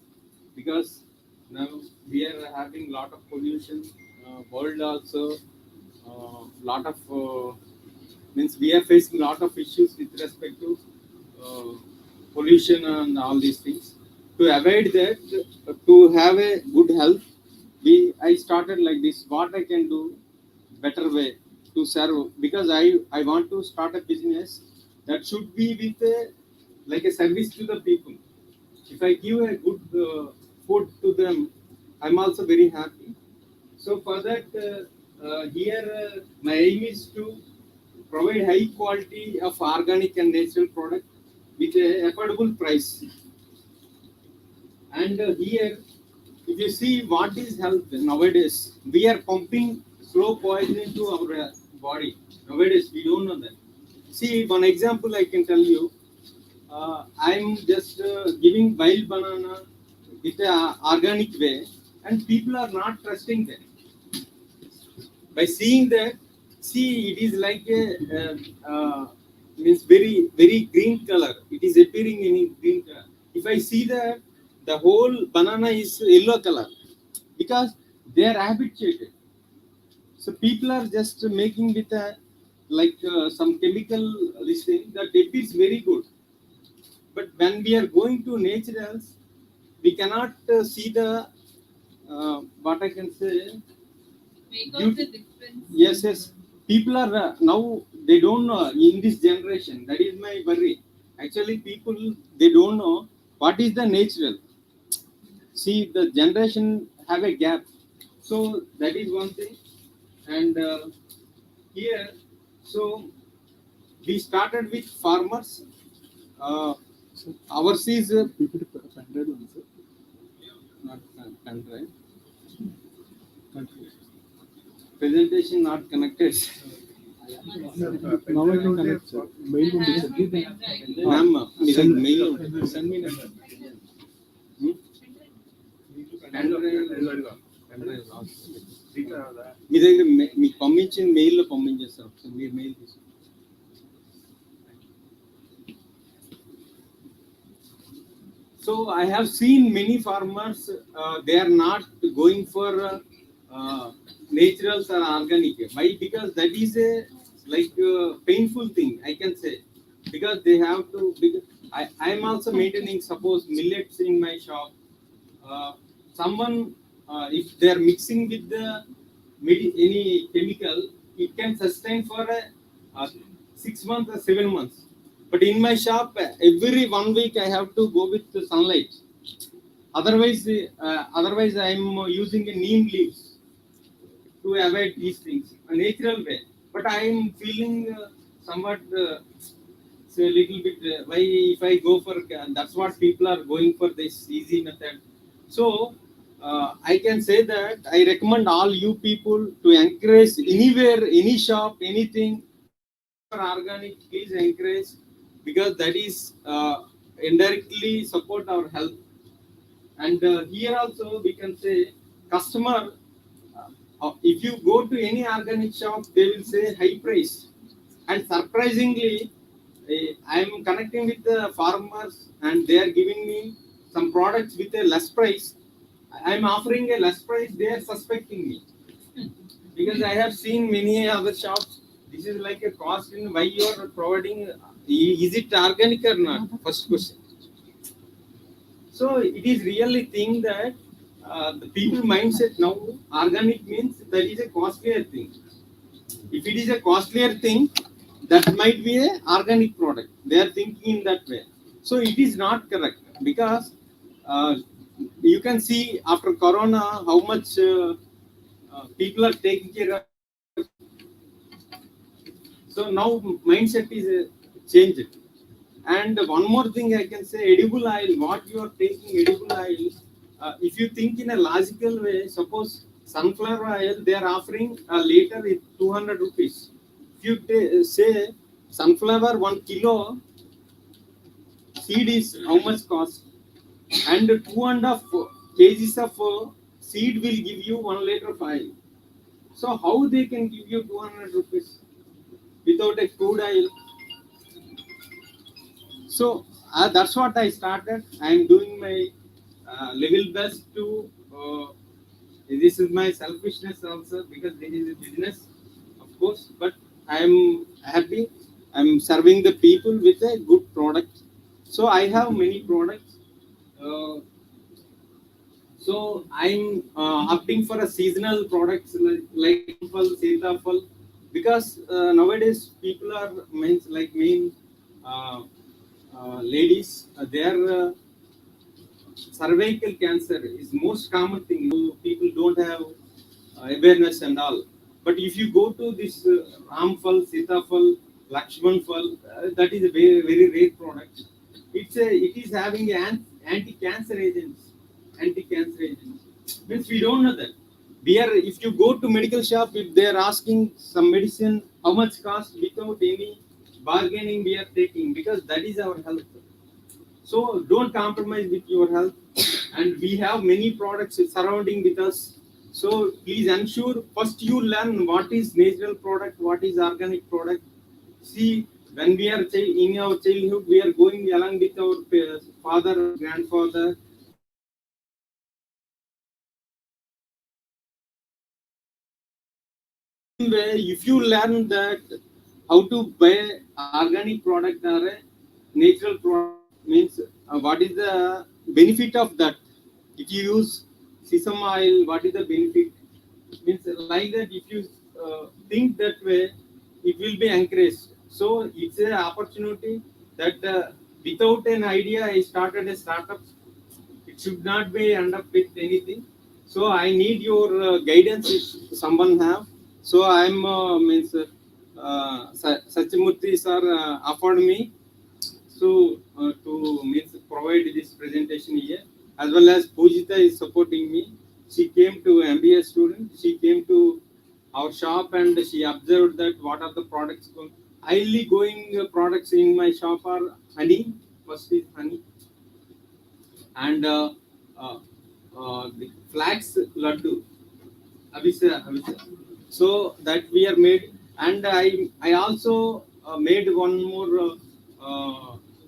because now we are having lot of pollution. World also lot of means we are facing lot of issues with respect to pollution and all these things. To avoid that, to have a good health, I started like this. What I can do better way to serve, because I want to start a business that should be with a like a service to the people. If I give a good food to them, I'm also very happy. So for that, here my aim is to provide high quality of organic and natural product with a affordable price. And here, if you see what is health nowadays, we are pumping slow poison into our body. Nowadays, we don't know that. See, one example I can tell you. I'm just giving wild banana with an organic way, and people are not trusting that. By seeing that, see, it is like a means very green color. It is appearing in green color. If I see that the whole banana is yellow color, because they are habituated. So people are just making with a like some chemical this thing that appears very good. But when we are going to naturals, we cannot see the what I can say. Make out the difference. Yes. People are now they don't know in this generation. That is my worry. Actually, people they don't know what is the natural. See, the generation have a gap. So that is one thing. And here, so we started with farmers. Ours is not pendrive. Presentation not connected. Now I can connect, sir. Mail Ma'am, mail send me number. మీ దగ్గర మీకు పంపించిన మెయిల్లో పంపించేస్తారు ఒకసారి మీరు mail తీసుకోండి. So I have seen many farmers, they are not going for naturals or organic. Why? Because that is a like painful thing, I can say, because they have to. I am also maintaining suppose millets in my shop. Someone if they are mixing with the any chemical, it can sustain for 6 months or 7 months. But in my shop, every 1 week I have to go with the sunlight. Otherwise I am using a neem leaves to avoid these things, a natural way. But I am feeling somewhat so a little bit why if I go for that's what people are going for this easy method. So I can say that I recommend all you people to encourage anywhere, any shop, anything for organic, please encourage, because that is indirectly support our health. And here also we can say customer, if you go to any organic shop, they will say high price. And surprisingly, I am connecting with the farmers and they are giving me some products with a less price. I'm offering a less price, they are suspecting me. Because I have seen many other shops, this is like a cost in why you are providing, is it organic or not? First question. So it is really thing that the people mindset now, organic means that is a costlier thing. If it is a costlier thing, that might be a organic product. They are thinking in that way. So it is not correct because you can see after Corona how much people are taking care of. So now mindset is changed. And one more thing I can say, edible oil, what you are taking edible oil, if you think in a logical way, suppose sunflower oil, they are offering a liter is 200 rupees. If you say sunflower 1 kilo, seed is how much cost? And 2.5 kgs of seed will give you 1 liter of oil. So how they can give you 200 rupees without a crude oil? So that's what I started. I am doing my level best to. This is my selfishness also because this is a business, of course. But I am happy. I am serving the people with a good product. So I have many products. Uh, so I'm opting for a seasonal products like apple, sitafal, because nowadays people are main ladies, their cervical cancer is most common thing. People don't have awareness and all. But if you go to this Ramfal, Sitafal, Lakshmanfal, that is a very, very rare product. It is having anti-cancer agents. Anti-cancer agents. Means we don't know that. If you go to medical shop, if they are asking some medicine, how much cost without any bargaining we are taking because that is our health. So don't compromise with your health. And we have many products surrounding with us. So please ensure first you learn what is natural product, what is organic product. See, when we are in our childhood, we are going along with our father, grandfather. If you learn that how to buy organic product or a natural product means what is the benefit of that? If you use sesame oil, what is the benefit? Means like that. If you think that way, it will be encouraged. So it's an opportunity that without an idea, I started a startup. It should not be end up with anything. So I need your guidance if someone have. So I'm Sachimurthy sir offered me to provide this presentation here, as well as Pujita is supporting me. She came to MBA student. She came to our shop and she observed that what are the products highly going products in my shop are honey. First is honey, and the flax laddu, Avisa. So that we are made, and I also made one more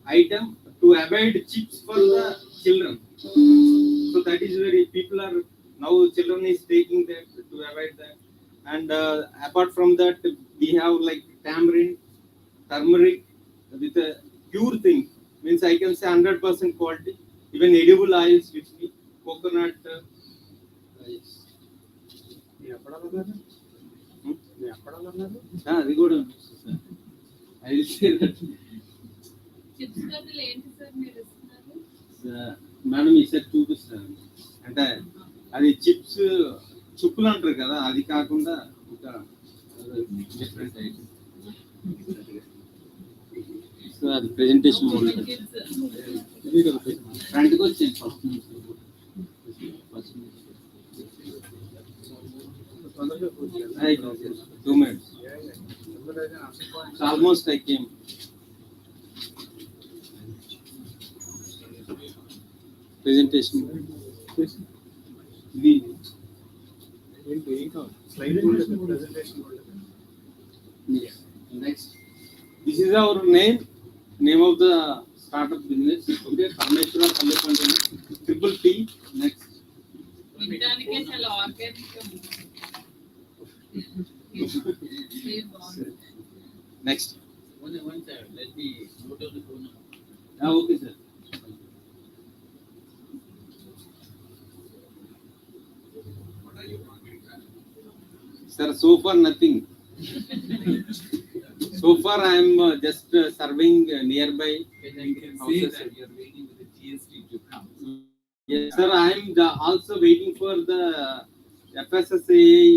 item to avoid chips for the children. So that is very people are now children is taking that to avoid that, and apart from that we have like tamarind, turmeric with a pure thing means I can say 100% quality. Even edible oils with me, coconut. అది కూడా I will say that. Chips బదులు ఏంటి sir మీరు ఇస్తున్నారు? Madam ఈసారి చూపిస్తాను అంటే అది చిప్స్ చుప్పులు అంటారు కదా అది కాకుండా ఇంకా డిఫరెంట్ ఐటమ్. సో అది ప్రెజెంటేషన్ ఫ్రంట్కి వచ్చింది first 2 minutes. So almost I came. Presentation. Yes. Next. This is our name of the startup business. Okay, Parmeshwara Kallepandana, Triple T. Next. Next. One sir, let me note of the phone number. Okay, sir. Sir, so far nothing. So far I am just serving nearby Can you can say houses. that you are waiting for the GST to come. Yes, sir. I am also waiting for the FSSAI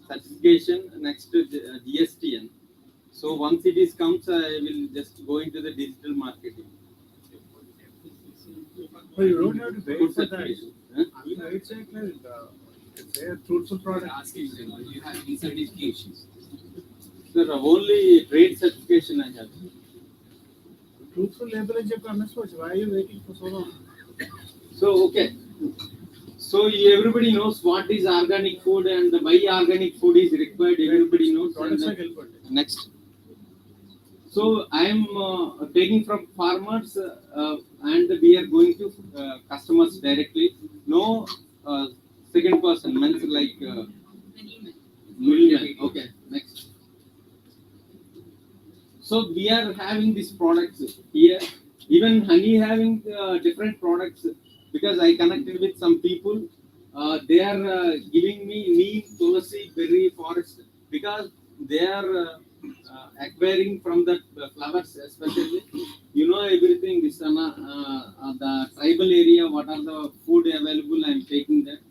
certification next to GSTN. So once it is comes, I will just go into the digital marketing. But you don't have to wait Food for that. certification. Huh? I mean, it's like it's a fruitful I'm product. asking you, do you have any certifications? Sir, only trade certification I have. Fruitful label is your message. Why are you waiting for so long? So okay. So everybody knows what is organic food and why organic food is required. Everybody knows. Products And are helpful. next. So I am taking from farmers and we are going to customers directly. No second person, means like middleman. Okay, next. So we are having these products here. Even honey having different products because I connected with some people. They are giving me neem, tulsi, berry forest because they are acquiring from the flowers especially. You know everything. This the tribal area. What are the food available? I am taking that.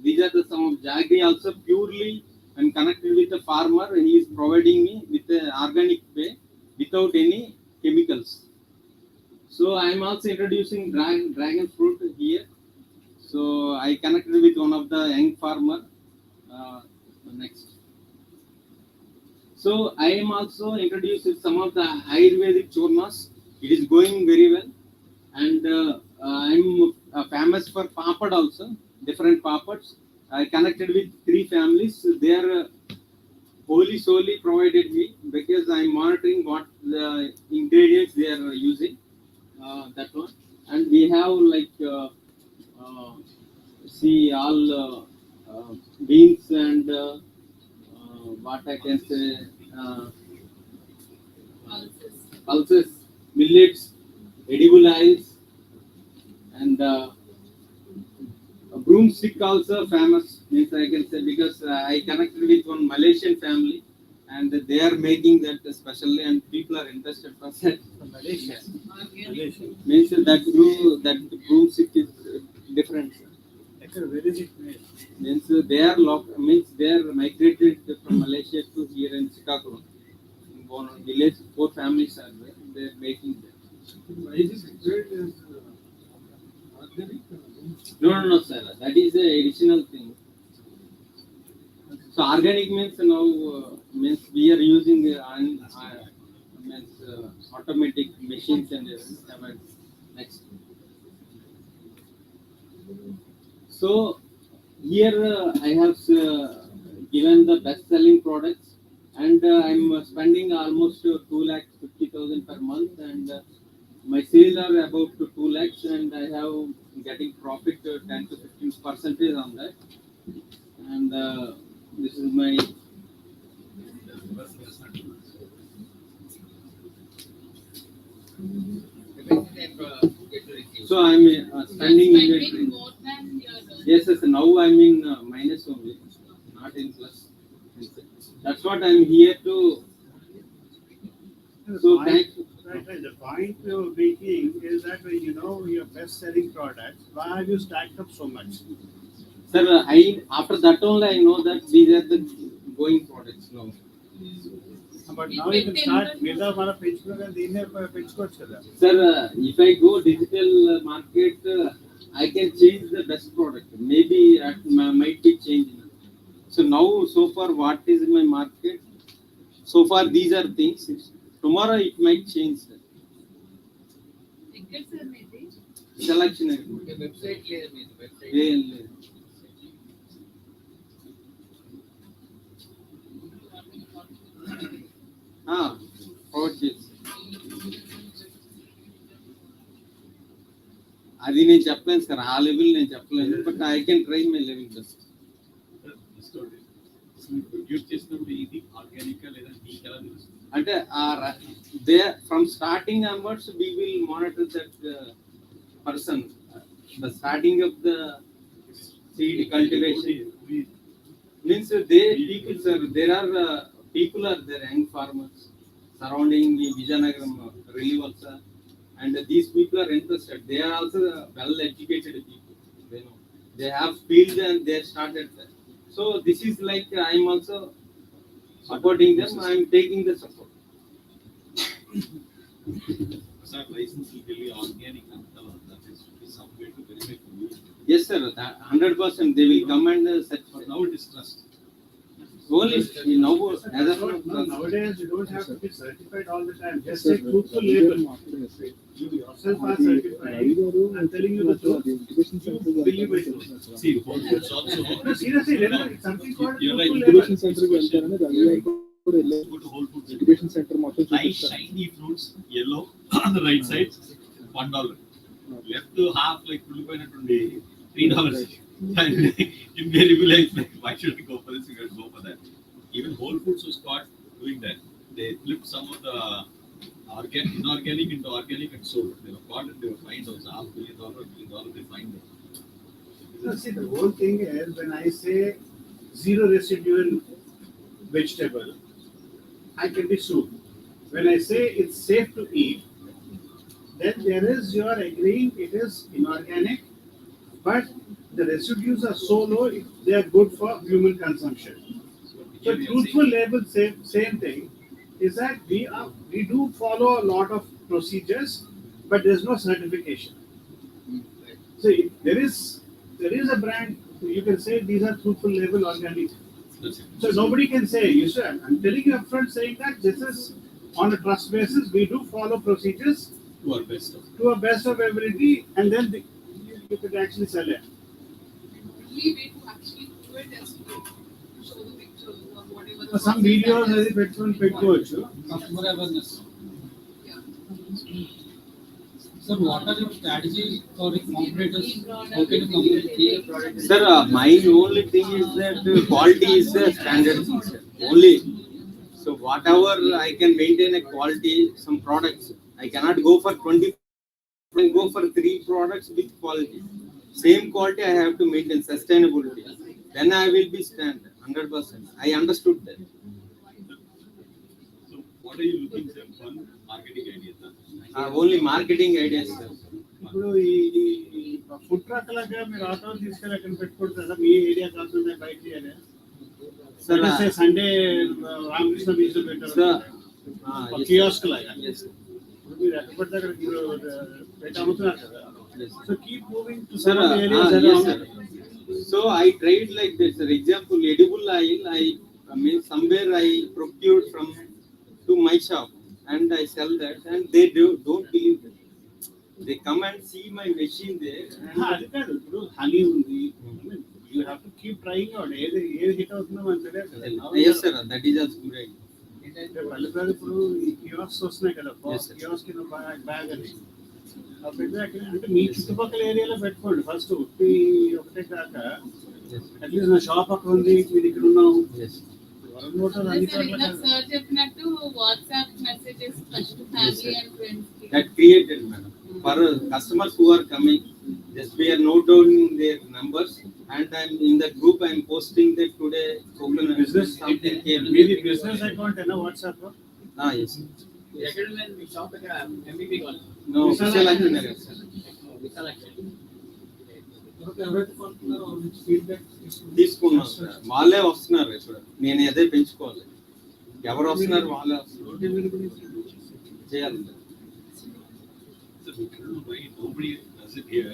These are the some of jaggery also purely. I'm connected with a farmer. He is providing me with an organic way without any chemicals. So I am also introducing dragon fruit here. So I connected with one of the young farmer. Next. So I am also introduced some of the Ayurvedic churnas. It is going very well, and I'm famous for papad also. Different papads. I connected with 3 families. They are wholly solely provided me because I'm monitoring what the ingredients they are using. That one, and we have like see all beans and what I can say pulses, millets, edible oils, and broomstick also famous. Means I can say because I connected with one Malaysian family, and they are making that specially, and people are interested for that. Malaysia. Malaysia. Means that broomstick is different. Actually, where is it made? Means they are means they are migrated from Malaysia to here in Chicago. In one village, 4 families are there. They are making that. Why is it declared as organic? No, sir. That is the additional thing. So organic means now means we are using means automatic machines and everything. Next. So here I have given the best-selling products, and I'm spending almost 2,50,000 per month, and my sales are about 2 lakhs, and I have getting profit 10 to 15% on that, and this is my. So I'm spending inventory. More than your Yes, now I'm in minus only, not in plus. That's what I'm here to. So thank you. Right. The point you're making is that when you know your best-selling products, why have you stacked up so much? Sir, I after that only I know that these are the going products now. But now you can start మిగతా మన పెంచుకోగా దీన్నే పెంచుకోవచ్చు కదా. Sir, if I go digital market, I can change the best product. Maybe might be changing. So now, so far, what is my market? So far, these are things. Tomorrow, it might change. tickets are made. Selection. Website clear means website. Yeah. Forward. అది నేను చెప్పలేను sir ఆ level నేను చెప్పలేను but I can try my level best produce చేసినప్పుడు ఇది organic లేదా మీకు ఎలా తెలుస్తుంది? అంటే they from starting onwards we will monitor that person, the starting of the seed cultivation means they people sir, there are people are there, young farmers surrounding Vijayanagaram relief also, and these people are interested, they are also well educated people, they know, they have field and they started that. So this is like I am also supporting them, I am taking the support. Sir license వెళ్ళి organic అంతా some way to verify for you. Yes sir, 100% they will come and search. But now it is trust. Only now Nowadays, you don't have to be certified all the time. Just say truthful label. You yourself are certified. I'm telling you the truth. You believe it. See, Whole Foods also. No, seriously, there is something called You're right. truthful label. Go to Whole Foods education center. Nice shiny fruits, yellow on the right side, $1. Left half like $2.20, $3. In very village, like why should I go for this? You got to go for that. Even Whole Foods was caught doing that. They flipped some of the inorganic into organic and sold. They were caught and they were fined also $500 million, $1 billion. They fined them. No, see, the whole thing is when I say zero residual vegetable, I can be sued. When I say it's safe to eat, then there is you are agreeing it is inorganic, but the residues are so low they are good for human consumption. So truthful label, same thing, is that we do follow a lot of procedures, but there is no certification. So if there is a brand, you can say these are truthful label organic. So nobody can say, you sir, I'm telling you upfront saying that this is on a trust basis, we do follow procedures To our best of. to a best of ability, and then you could actually sell it. Only way to actually do it is to show the pictures or whatever. the Some process videos that అది is పెట్టుకోవచ్చు. Customer awareness. Yeah. Sir, what are your strategy for the competitors? How can you compete your product? sir, my only thing is that quality is the standard thing, sir. Only. So whatever I can maintain a quality, some products, I cannot go for 20, I can go for 3 products with quality. Same quality I have to maintain sustainability. Then I will be stand 100%. I understood that. So what are you looking for? Marketing ideas. Only marketing ideas, sir. ఇప్పుడు ఈ food truck లాగా మీరు auto తీసుకెళ్ళి అక్కడ పెట్టుకోవచ్చు కదా, మీ area కాకుండా బయట area. Sir, Sunday Ramakrishna beach పెట్టారు sir, కియోస్క్ లాగా. yes, sir. ఇప్పుడు మీరు ఎక్కడ పడితే అక్కడ మీరు పెట్టి అమ్ముతున్నారు కదా. Yes. So keep moving to Sir, some areas yes, sir. So I tried like this. For example, edible oil, I mean somewhere I procured from to my shop and I sell that, and they don't believe that. They come and see my machine there. అది కాదు, ఇప్పుడు honey ఉంది, you have to keep trying out. ఏది hit అవుతుందో మనకు తెలియదు కదా. Yes, sir. That is also good idea. పల్లెటూరు ఇప్పుడు ఈ కియోస్క్ వస్తున్నాయి కదా, Yes, sir. కియోస్క్ బ్యాగ్ అని అంటే మీ చుట్టుపక్కల ఏరియాలో పెట్టుకోండి ఫస్ట్. ఒకటే కాక అట్లీస్ట్ నా షాప్ అక్కడ ఉంది, మీరు ఇక్కడ ఉన్నాం. Yes. వరంగోటలు అన్ని Sir, చోట్ల ఇందాక sir చెప్పినట్టు WhatsApp messages first family and friends కి. That created, madam. For customers who are coming, just we are note down their numbers, and I'm in that group. I'm posting that today. Business something came. మీది business account అయినా WhatsApp లో. Yes. ఎక్కడ మీ shop దగ్గర MBP call No, Visakhapatnam, sir. Visakhapatnam. ఎవరైతే కొంటున్నారో feedback తీసుకున్నాం sir. వాళ్ళే వస్తున్నారు ఇప్పుడు. నేను అదే పెంచుకోవాలి. ఎవరు వస్తున్నారు వాళ్ళే వస్తున్నారు. చేయాలి sir. So we don't know why nobody does it here.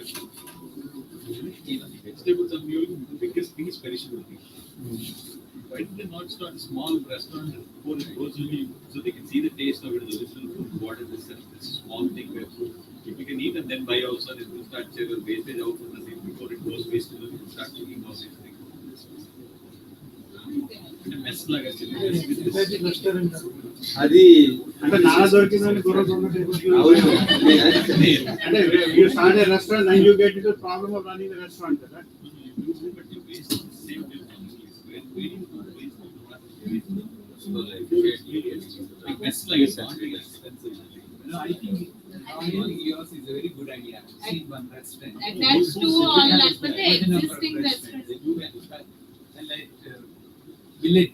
Vegetables are viewing the biggest thing is perishability. Why did they not start a small restaurant before it goes only so they can see the taste of it, the original food, what is this, this small thing where if you can eat and then buy also, it will start sharing wastage out from the thing before it goes waste, you will start thinking of these things. It's a mess like actually. Restaurant అది అంటే నా దొరికిందని గుర్ర దొంగ అవును. అంటే you start A restaurant and you get it problem of running restaurant కదా. But you waste the same way. Like best like it's not really expensive. No, I think yours is a very good idea. See one restaurant. Attached to all that, but the existing restaurant. They do that. And like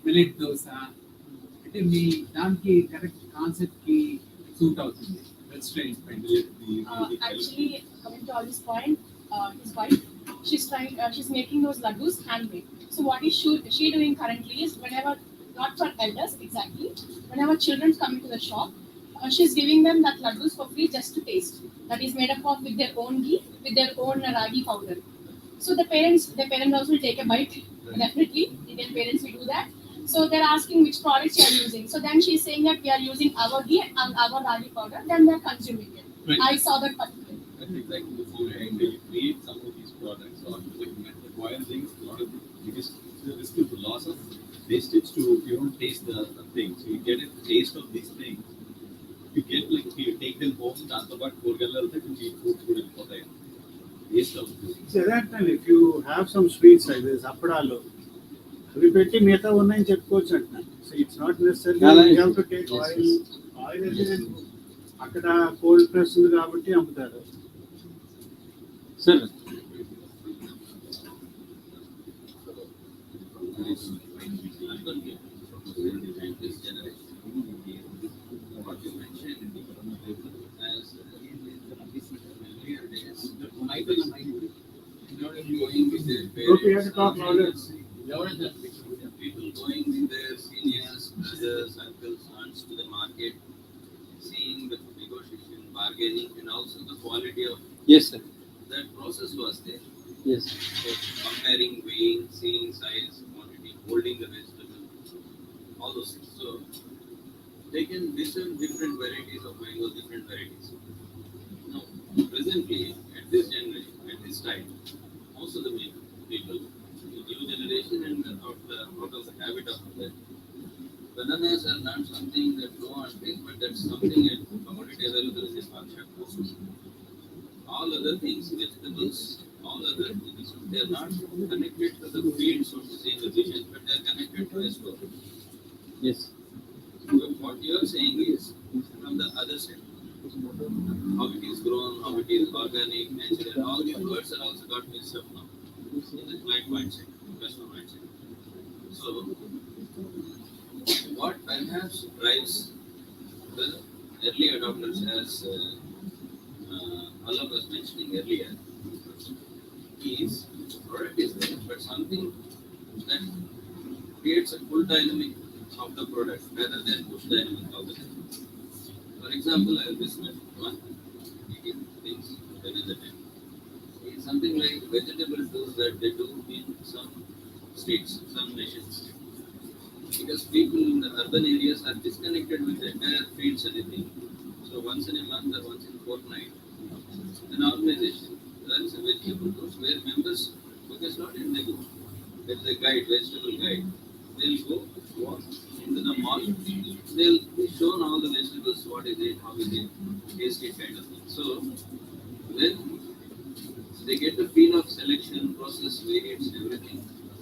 village dosa. అంటే మీ దానికి correct concept కి suit అవుతుంది restaurant Actually, coming to all this point, his wife, she's making those laddus handmade. So what is she doing currently is whenever, not for elders exactly, whenever children come into the shop, she's giving them that laddus for free just to taste. That is made up of with their own ghee, with their own ragi powder. So the parents also will take a bite. Definitely, Indian parents will do that. So they're asking which products you are using. So then she's saying that we are using our ghee and our ragi powder. Then they're consuming it. Right. I saw that particularly. That's exactly the same way when you create some of these products or like acquire things, a lot of because the risk is the loss of wastage to you don't taste the thing. So you get a taste of these things. You get like you take them home, that's about కూరగాయలు కొంచెం food వెళ్ళిపోతాయి. Waste of food. So that time, if you have some sweets like this, apadalu, అవి పెట్టి మిగతా ఉన్నాయని చెప్పుకోవచ్చు అంటున్నా. So it's not necessary you have to take oil. Oil అయితే అక్కడ కోల్డ్ ప్రెస్ ఉంది కాబట్టి అమ్ముతారు. Sir What you mentioned in the corona paper as earlier days, the Michael going with their Hope you have to parents, talk louder. people going with their seniors, brothers, uncles, aunts to the market, seeing the negotiation, bargaining, and also the quality of yes sir, that process was there. yes. So comparing, weighing, seeing size, quantity, holding the vegetable, all those things. So they can discern different varieties of mango, different varieties. Now, presently, at this generation, at this time, most of the people, the new generation and out of the habit of that, bananas are not something that grow on trees, but that's something that commodity available in the market. All other things, vegetables, all other things, they are not connected to the field, so to say, in the vision, but they are connected to the store. Yes. What you are saying is from the other side. How it is grown, how it is organic, natural, all these words are also got mixed up now in the client mindset, investor mindset. So, what perhaps drives the early adopters, as Allah was mentioning earlier, is product is there, but something that creates a full dynamic of the product rather than push dynamic of the time. For example, I will discuss one eating things another time. It's something like vegetable juice that they do in some states, some nations. Because people in the urban areas are disconnected with the entire fields and everything. So once in a month or once in a fortnight, an organization runs a vegetable juice where members focus not in the go. There is a guide, vegetable guide. They'll go walk into the mall. They'll be shown all the vegetables, what is it, how is it, tasty kind of thing. So when they get the feel of selection, process, variants, everything,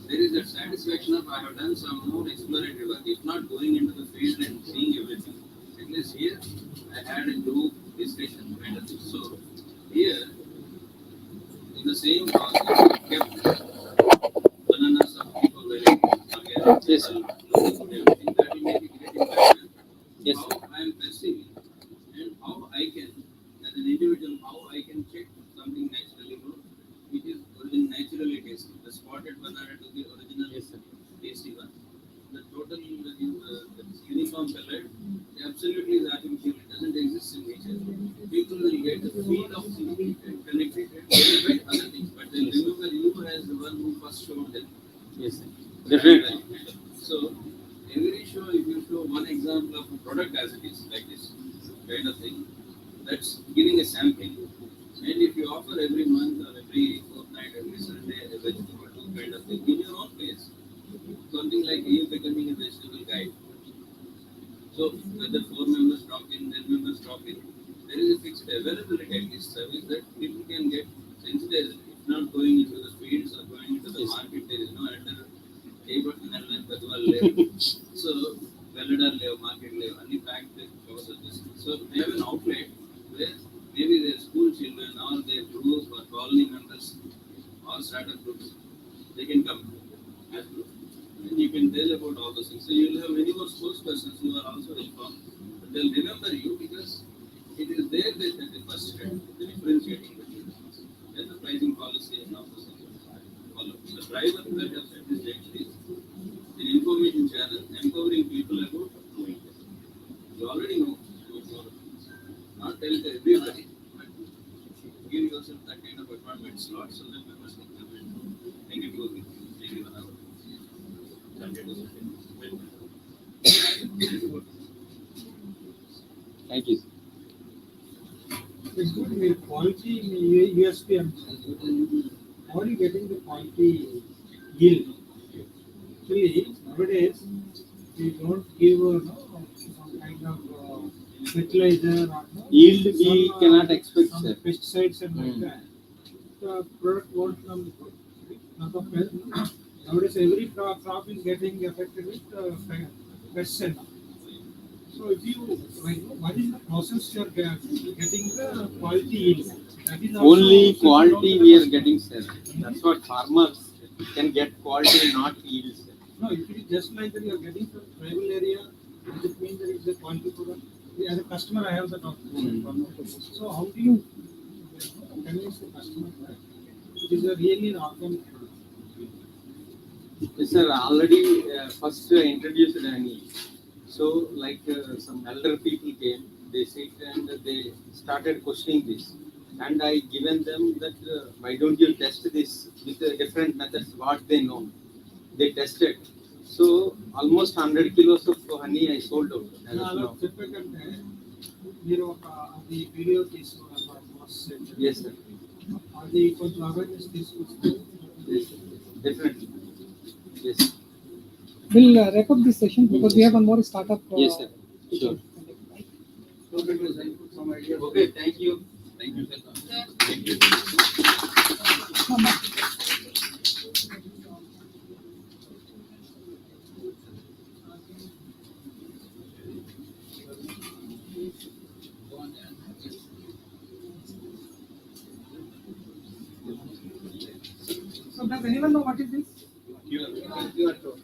there is that satisfaction of I have done some more exploratory work, if not going into the field and seeing everything. At least here, I had a group discussion kind of thing. So here, in the same process, I kept bananas of people varieties, Yes. everything that will make a great impact. Yes. How I am perceiving and how I can, as an individual, how I can check something naturally grown, which is naturally tasty. The spotted banana to the original tasty one. The total uniform color absolutely is artificial. It doesn't exist in nature. People will get the feel of something connected with other things, but they'll remember you as the one who first showed them. Yes, definitely. So, every show, if you show one example of a product as it is, like this kind of thing, that's giving a sampling. And if you offer every month or every fortnight, every Sunday, a vegetable kind of thing in your own place, something like you becoming a vegetable guide. So, whether 4 members drop in, 10 members drop in, there is a fixed availability at least service that people can get sensitized. If not going into the fields or going into the market, there is no other table They can come as group. And you can tell about all those things. So you'll have many more spokespersons who are also informed. But they'll remember you because it is there that the first step, the differentiating between then the pricing policy and all those things follow. The driver that has said is actually an information channel, empowering people about doing this. You already know, not tell it to everybody, but give yourself that kind of appointment slot so that members can come and make it work with you, maybe 1 hour. Thank you. It's good with quality in USP. How are you getting the quality yield? Actually, nowadays we don't give some kind of fertilizer or Yield we some, cannot expect, some sir. pesticides and like that. The product won't come good. Nowadays, every crop is getting affected with pests and all. So, if you like, what is the process you are getting the quality yield? That is also Only quality we are customer. getting, sir. That's what farmers can get quality, not yield, sir. No, if it is just like that, you are getting from tribal area, does it mean that it's a quality product? As a customer, I have the doctor. So, how do you convince the customer that it is a really an organic product? Yes, sir. Already first introduced any. So, like some elder people came, they sit and they started questioning this. And I given them that why don't you test this with different methods, what they know. They tested. So, almost 100 kilos of honey I sold out. As of అలా now. చెప్పకంటే మీరు ఒక అది video తీసుకున్నారు. Yes, sir. అది కొంచెం awareness తీసుకొస్తే Yes, definitely. Yes. We'll wrap up this session because we have one more startup. Yes, sir. Sure. Okay, thank you. Thank you, sir. Thank you. So does anyone know what is this? You are told.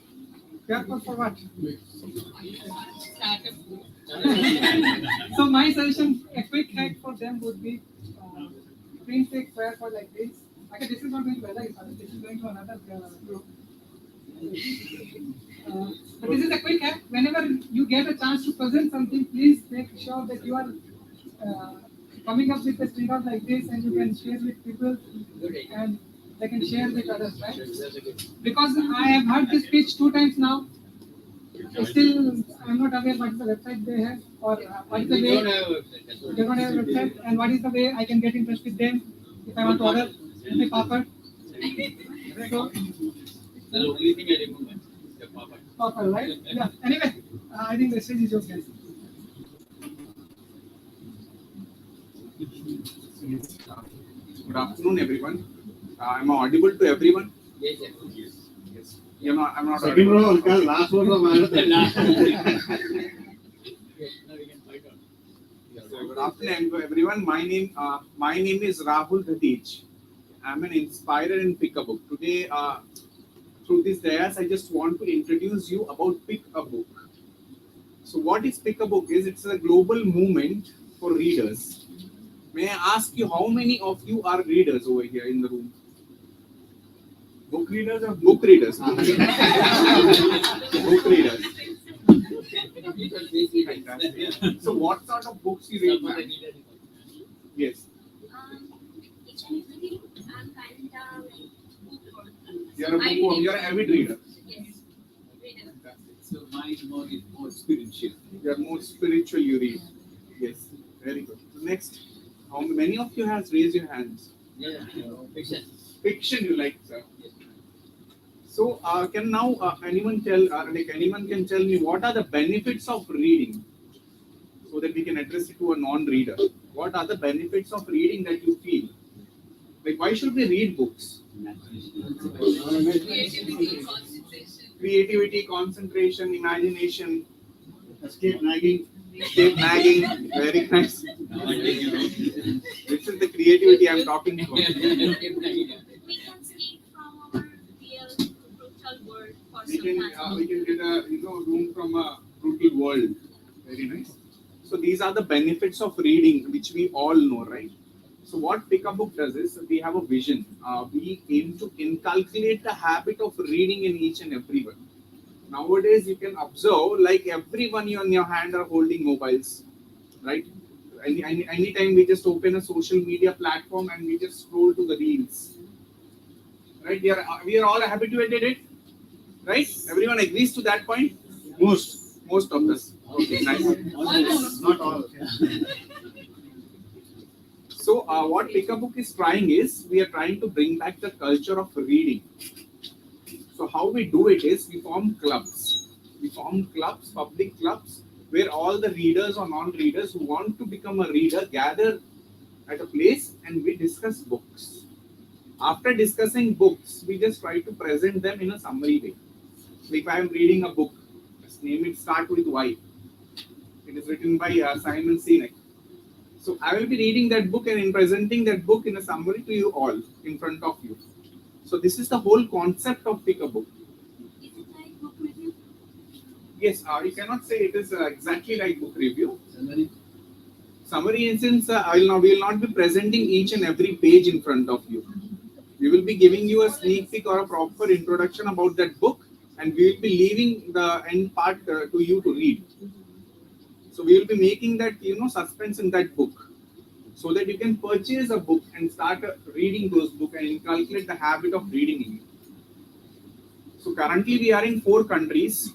QR for what? Startup. So my suggestion, a quick hack for them would be print a QR code like this. Okay, this is not going to Vela, this is going to another group. But this is a quick hack. Whenever you get a chance to present something, please make sure that you are coming up with a printout like this and you can share with people and they can share with others, right? Because I have heard this speech 2 times now. Still, I'm not aware what is the website they have or what is the way they don't have a website and what is the way I can get in touch with them if I want to order my papad. So, The only thing I remember is the papa. papad, right? Yeah. Anyway, I think the stage is yours, guys. Good afternoon, everyone. I'm audible to everyone. Yes, yes. Yes. I'm not Second audible. row, because last one was Yes, now we can find out. So, good afternoon, everyone. My name is Rahul Dhatij. I'm an inspirer in Pick a Book. Today, through this dais, I just want to introduce you about Pick a Book. So, what is Pick a Book? It's a global movement for readers. May I ask you how many of you are readers over here in the room? book readers or Book readers. Book readers. So, what sort of books you read, ma'am? Yes. I'm kind of like You're a bookworm. You're an avid reader. yes. So mine more spiritual. You're more spiritual. You read. Yes. Very good. Next, how many of you has raised your hands? Yeah, fiction. Fiction you like, sir. So, can now anyone can tell me what are the benefits of reading, so that we can address it to a non-reader. What are the benefits of reading that you feel? Like, why should we read books? Creativity, concentration. Creativity, concentration, imagination, escape nagging. Very nice. This is the creativity I'm talking about. We can escape from our real cost of transport. we can get a room from a brutal world. Very nice. So these are the benefits of reading, which we all know, right? So what Pick a Book does is we have a vision. We aim to inculcate the habit of reading in each and everyone. Nowadays, you can observe like everyone in your hand are holding mobiles, right? Anytime we just open a social media platform and we just scroll to the reels, right? We are all habituated it, right? Everyone agrees to that point. Most of us. Okay, nice. Not all. So what Pick a Book is trying is we are trying to bring back the culture of reading. So how we do it is we form clubs. We form clubs, public clubs, where all the readers or non-readers who want to become a reader gather at a place and we discuss books. After discussing books, we just try to present them in a summary way. So if I am reading a book, let's name it Start with Why. It is written by Simon Sinek. So I will be reading that book and in presenting that book in a summary to you all in front of you. So this is the whole concept of Pick a Book. Is it like book review? Yes, you cannot say it is exactly like book review. Summary in sense, we will not be presenting each and every page in front of you. We will be giving you a sneak peek or a proper introduction about that book, and we will be leaving the end part to you to read. So we will be making that suspense in that book, so that you can purchase a book and start reading those books and inculcate the habit of reading in you. So currently we are in 4 countries: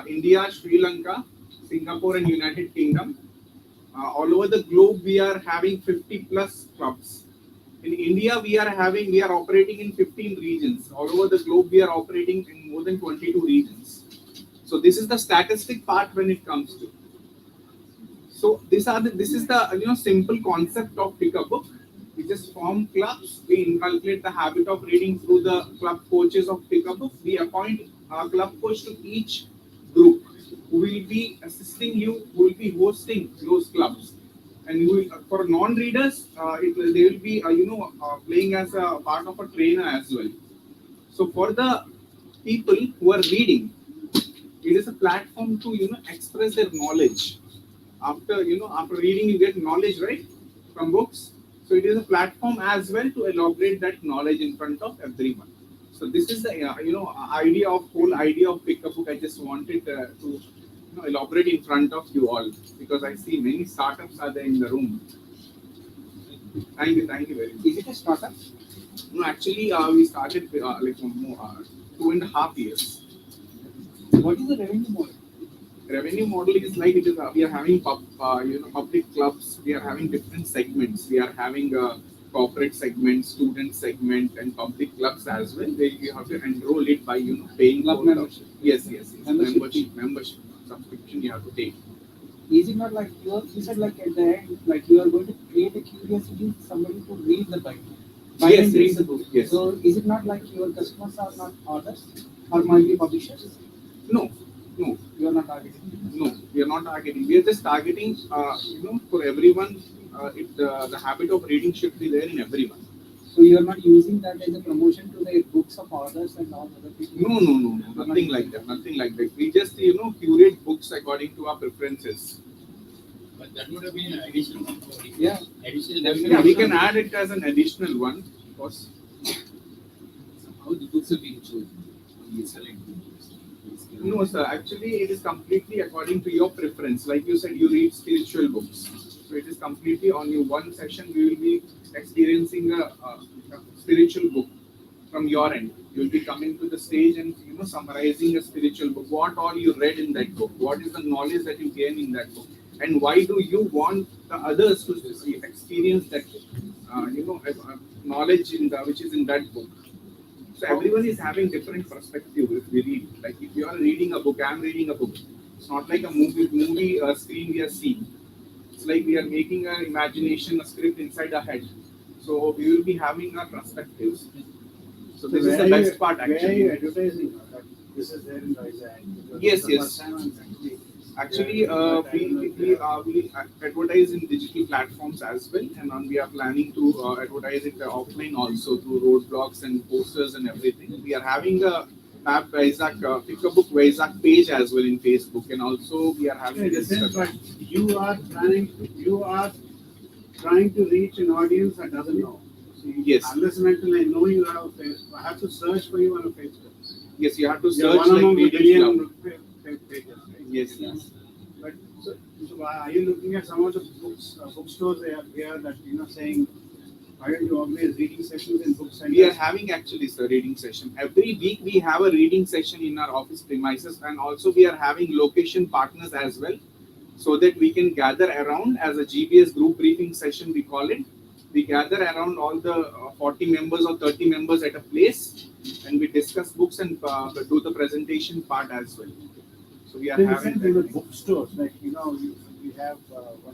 India, Sri Lanka, Singapore, and United Kingdom. All over the globe, we are having 50 plus clubs. In India, we are operating in 15 regions. All over the globe, we are operating in more than 22 regions. So this is the statistic part when it comes to. So this is the simple concept of Pick a Book. We just form clubs. We inculcate the habit of reading through the club coaches of Pick a Book. We appoint a club coach to each group who will be assisting you, who will be hosting those clubs. And for non-readers, they will be playing as a part of a trainer as well. So for the people who are reading, it is a platform to express their knowledge. After reading, you get knowledge, right, from books. So it is a platform as well to elaborate that knowledge in front of everyone. So this is the whole idea of Pick a Book. I just wanted to elaborate in front of you all, because I see many startups are there in the room. Thank you very much. Is it a startup? No, actually, we started like 2.5 years. What is the revenue model? Revenue model is like it is. We are having public clubs. We are having different segments. We are having corporate segment, student segment, and public clubs as well. Where you have to enroll it by paying Club membership. Yes. Membership. Subscription you have to take. Is it not like you said like at the end, like you are going to create a curiosity, somebody to read the Bible? Yes. Read the book. Yes. So is it not like your customers are not authors or might be publishers? No. You are not targeting. No, we are not targeting. We are just targeting, for everyone. The habit of reading should be there in everyone. So you are not using that as a promotion to the books of authors and all other people? No. Nothing like that. We just curate books according to our preferences. But that would have been an additional one. Yeah. Yeah, we can add it as an additional one, of course. How the books are being chosen? You select books. No, sir. Actually, it is completely according to your preference. Like you said, you read spiritual books. So it is completely on you. One session, we will be experiencing a spiritual book from your end. You will be coming to the stage and summarizing a spiritual book. What all you read in that book? What is the knowledge that you gain in that book? And why do you want the others to experience that knowledge which is in that book? So everyone is having different perspective if we read. Like if you are reading a book, I am reading a book. It's not like a movie screen we are seeing. It's like we are making an imagination, a script inside our head. So we will be having our perspectives. So this is the best part actually. Where are you advertising? This is there in Vizag. Yes. Actually, we advertise in digital platforms as well, and we are planning to advertise it offline also through roadblocks and posters and everything. We are having a have Vaisak, pick a book Vaisak page as well in Facebook, and also we are having In the this. sense that you are trying to reach an audience that doesn't know. See, Yes. Unless and until I know you have a Facebook, I have to search for you on a Facebook. Yes, you have to You're search one like among a Media billion Club. pages. Right? Yes, yes. But so are you looking at some of the bookstores here that saying, why don't you organize reading sessions in book centers? We are having actually a reading session. Every week we have a reading session in our office premises, and also we are having location partners as well, so that we can gather around as a GBS group briefing session, we call it. We gather around all the 40 members or 30 members at a place, and we discuss books and do the presentation part as well. So we are having in the bookstores, like we have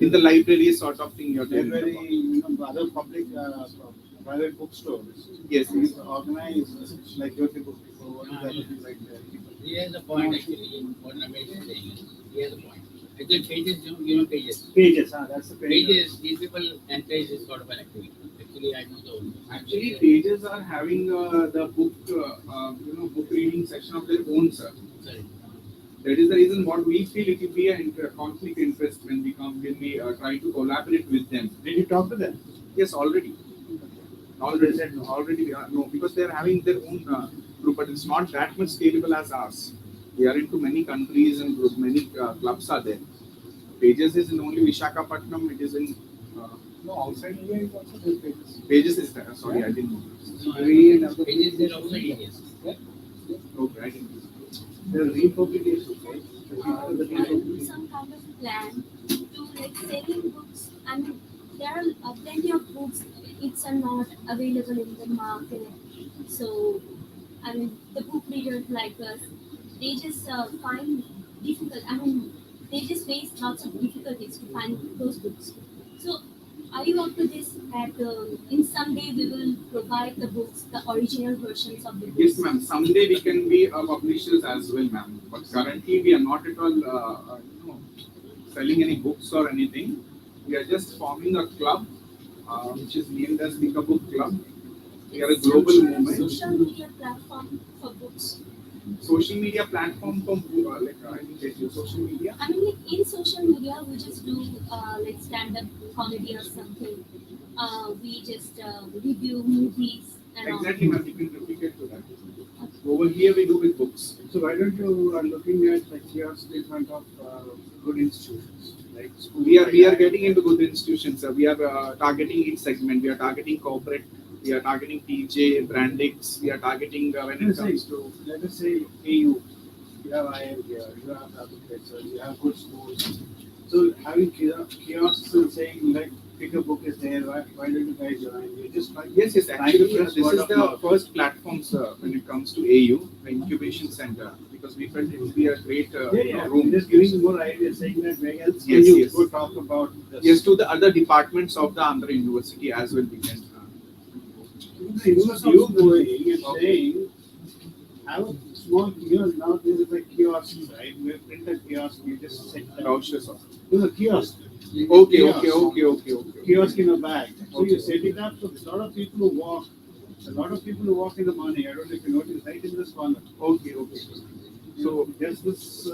in the library sort of thing you're talking library, about. other public private bookstores. Yes, We yes. organize like Jyoti Book Depot, what is that like He has a point actually. What Ramesh is saying is, he has a point. Actually, pages, pages. Pages, that's the Pages, these people encourage this sort of an activity. Actually, I know the. Actually, pages are having the book, book reading session of their own, sir. Sorry. That is the reason what we feel it will be a conflict interest when we try to collaborate with them. Did you talk to them? Yes, already. Already, no, because they are having their own group, but it's not that much scalable as ours. We are into many countries and many clubs are there. Pages is in only Visakhapatnam. It is in No, outside India is also there pages. Pages is there. Sorry, I didn't know. Pages there outside India. Okay, I didn't know. The republication, right? Are you some kind of plan to like selling books? I mean, there are plenty of books. It's not available in the market. So, I mean, the book readers like us, they just find difficult. I mean, they just face lots of difficulties to find those books. So, are you up to this? That in some day we will provide the books, the original versions of the books. Yes, ma'am. Someday we can be publishers as well, ma'am. But currently we are not at all selling any books or anything. We are just forming a club, which is named as Pick a Book Club. We are a global movement. Social media platform for books. Social media platform from I think they do social media. I mean, like in social media, we just do like stand-up comedy or something. We just review movies and Exactly, ma'am. We can replicate to that. Over here we do with books. So why don't you are looking at the kiosks in front of good institutions like schools? We are getting into good institutions. We are targeting each segment. We are targeting corporate. We are targeting TJ, Brandix. We are targeting when it comes to. Let us say AU, you have IM here, you have agriculture, you have good schools. So having kiosks and saying like pick a book is there, why don't you guys join? You just like Yes, actually, press this word is of the mouth. first platform, sir, when it comes to AU, the incubation center, because we felt it would be a great room. Just giving you more ideas, saying that where else can Yes, you yes. go talk about this? Yes, to the other departments of the Andhra University as well, we can. The university you going and saying, have a small kiosk, now there is a kiosk, right? We have printed kiosk, you just set that. Vouchers or There's a kiosk. Okay. Kiosk in a bag. So you set it up, so a lot of people who walk, in the morning, I don't know if you notice, right in this corner. Okay. So there's this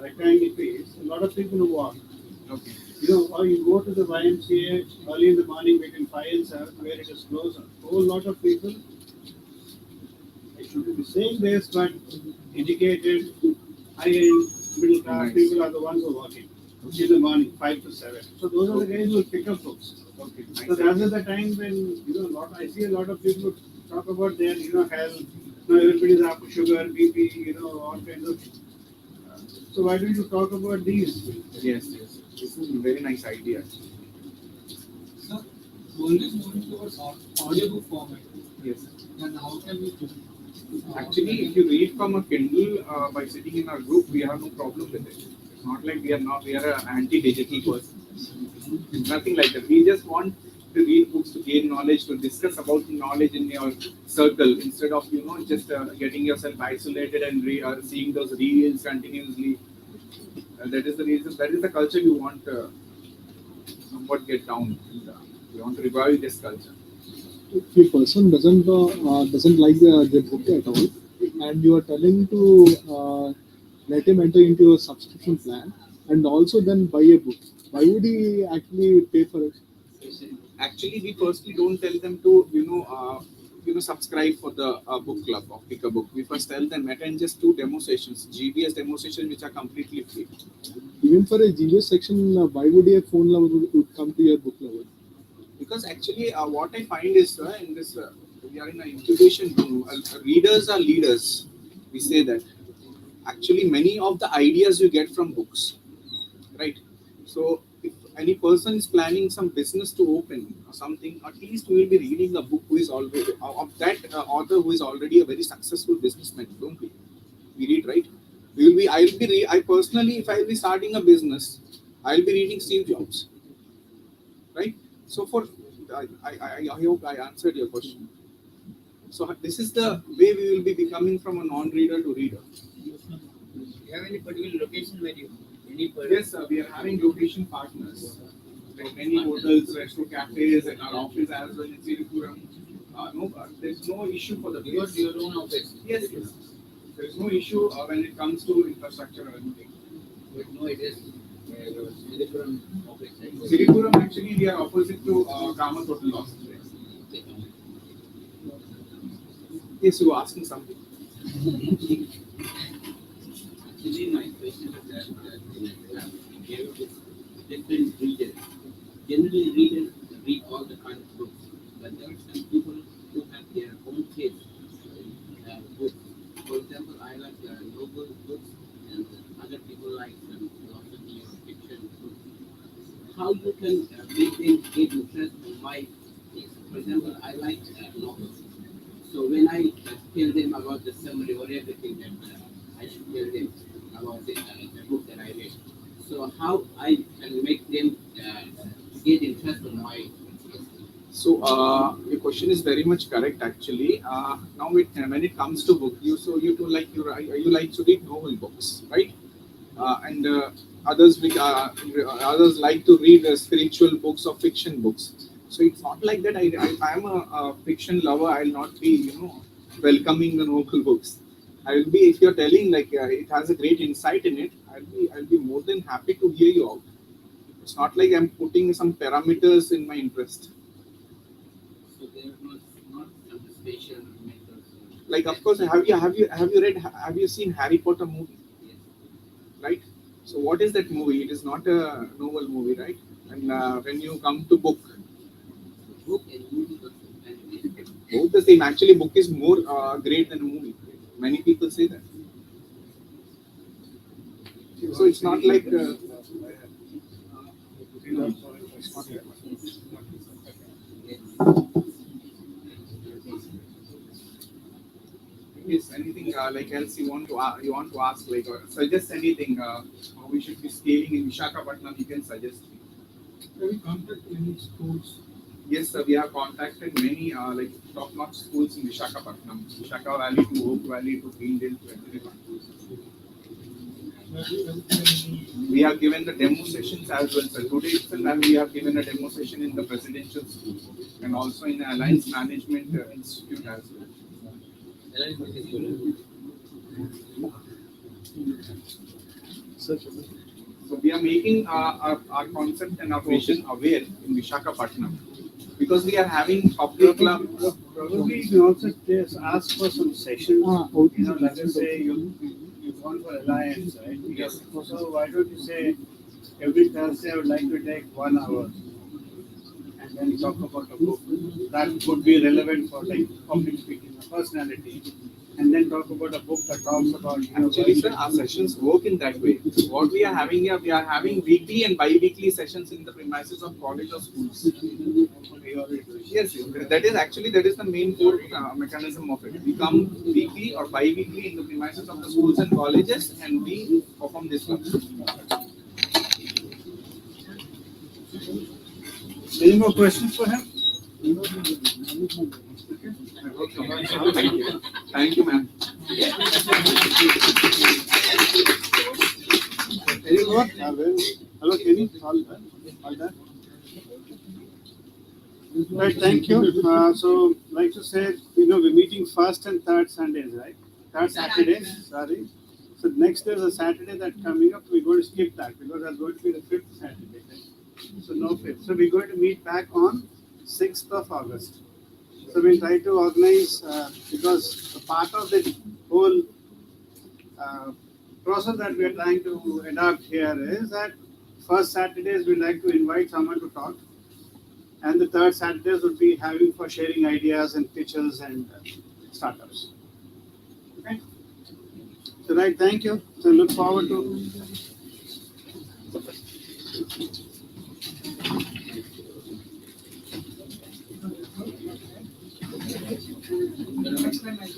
rectangle piece, a lot of people who walk. Okay. Or you go to the YMCA early in the morning between 5 and 7 where it is closed. A whole lot of people, I shouldn't be saying this, but educated, high-end, middle class Nice. people are the ones who are walking in the morning, 5 to 7. So those are the guys who will pick up books. Okay. So that's at the time when, I see a lot of people talk about their, health. Now everybody's after sugar, BP, all kinds of. So why don't you talk about these? Yes. This is a very nice idea. So, only moving towards audiobook format. Yes. Then how can we do? Actually, if you read from a Kindle by sitting in our group, we have no problem with it. It's not like we are an anti-digital person. It's nothing like that. We just want to read books to gain knowledge, to discuss about the knowledge in your circle instead of just getting yourself isolated and seeing those reels continuously. That is the reason. That is the culture you want to somewhat get down. We want to revive this culture. If a person doesn't like the book at all, and you are telling to let him enter into a subscription plan and also then buy a book. Why would he actually pay for it? Actually, we firstly don't tell them to, subscribe for the book club or pick a book. We first tell them attend just 2 demo sessions, GBS demo sessions, which are completely free. Even for a GBS section, why would a phone lover would come to your book lover? Because actually, what I find is in this, we are in an incubation room. Readers are leaders. We say that. Actually, many of the ideas you get from books, right? So, if any person is planning some business to open or something, at least we will be reading a book who is already of that author who is already a very successful businessman, don't we? We read, right? We will be. I personally, if I will be starting a business, I will be reading Steve Jobs, right? So I hope I answered your question. So this is the way we will be becoming from a non-reader to reader. Do you have any particular location where you Yes, we are having location partners, like many hotels, restaurant, cafes, and our office as well in Visakhapatnam. There's no issue for the You got place. your own office? Yes, yes. There is no issue when it comes to infrastructure or anything. But no, it is your Siddhipuram office, right? Visakhapatnam actually we are opposite to Kama Hotel Loss. Yes, you were asking something. Actually, my question is that gave this different readers. Generally, readers read all the kind of books, but there are some people who have their own taste in books. For example, I like novel books, and other people like philosophy or fiction books. How you can make them get interest in my taste? For example, I like novels. So when I tell them about the summary or everything that I should tell them about the book that I read. So how I can make them get interest in my taste? So your question is very much correct actually. Now when it comes to book, you like to read novel books, right? And others like to read spiritual books or fiction books. So it's not like that. I am a fiction lover. I'll not be welcoming the novel books. I will be if you're telling like it has a great insight in it. I'll be more than happy to hear you out. It's not like I'm putting some parameters in my interest. So there was not some special methods. Like of course, have you seen Harry Potter movie? Yes. Right? So what is that movie? It is not a novel movie, right? And when you come to book, Book and movie was both the same. Actually, book is more great than a movie. Many people say that. So it's not like. Yes, anything like else you want to ask like or suggest anything how we should be scaling in Visakhapatnam, you can suggest. Have you contacted any schools? Yes, sir, we have contacted many like top-notch schools in Visakhapatnam, Visakhapatnam Valley to Oak Valley to Greendale to everyone. We have given the demo sessions as well, sir. Today itself, and we have given a demo session in the presidential school and also in the Alliance Management Institute as well. So we are making our concept and our vision aware in Visakhapatnam because we are having public club. Probably you can also just ask for some sessions. Let us say you've gone for Alliance, right? Yes. So why don't you say every Thursday I would like to take 1 hour and then talk about a book that would be relevant for like public speaking, personality. And then talk about a book that talks about. Actually, sir, our sessions work in that way. What we are having here, we are having weekly and bi-weekly sessions in the premises of college or schools. Yes, that is the main core mechanism of it. We come weekly or bi-weekly in the premises of the schools and colleges, and we perform this work. Any more questions for him? Thank you, ma'am. Any more? Hello, Kenny. All done? Right, thank you. So, like to say, we're meeting first and third Sundays, right? Third Saturday, sorry. So next is a Saturday that coming up, we're going to skip that because that's going to be the 5th Saturday. So no 5th. So we're going to meet back on 6th of August. So we'll try to organize because a part of the whole process that we are trying to adopt here is that first Saturdays we like to invite someone to talk, and the third Saturdays would be having for sharing ideas and pitches and startups. Okay. So right, thank you. So look forward to.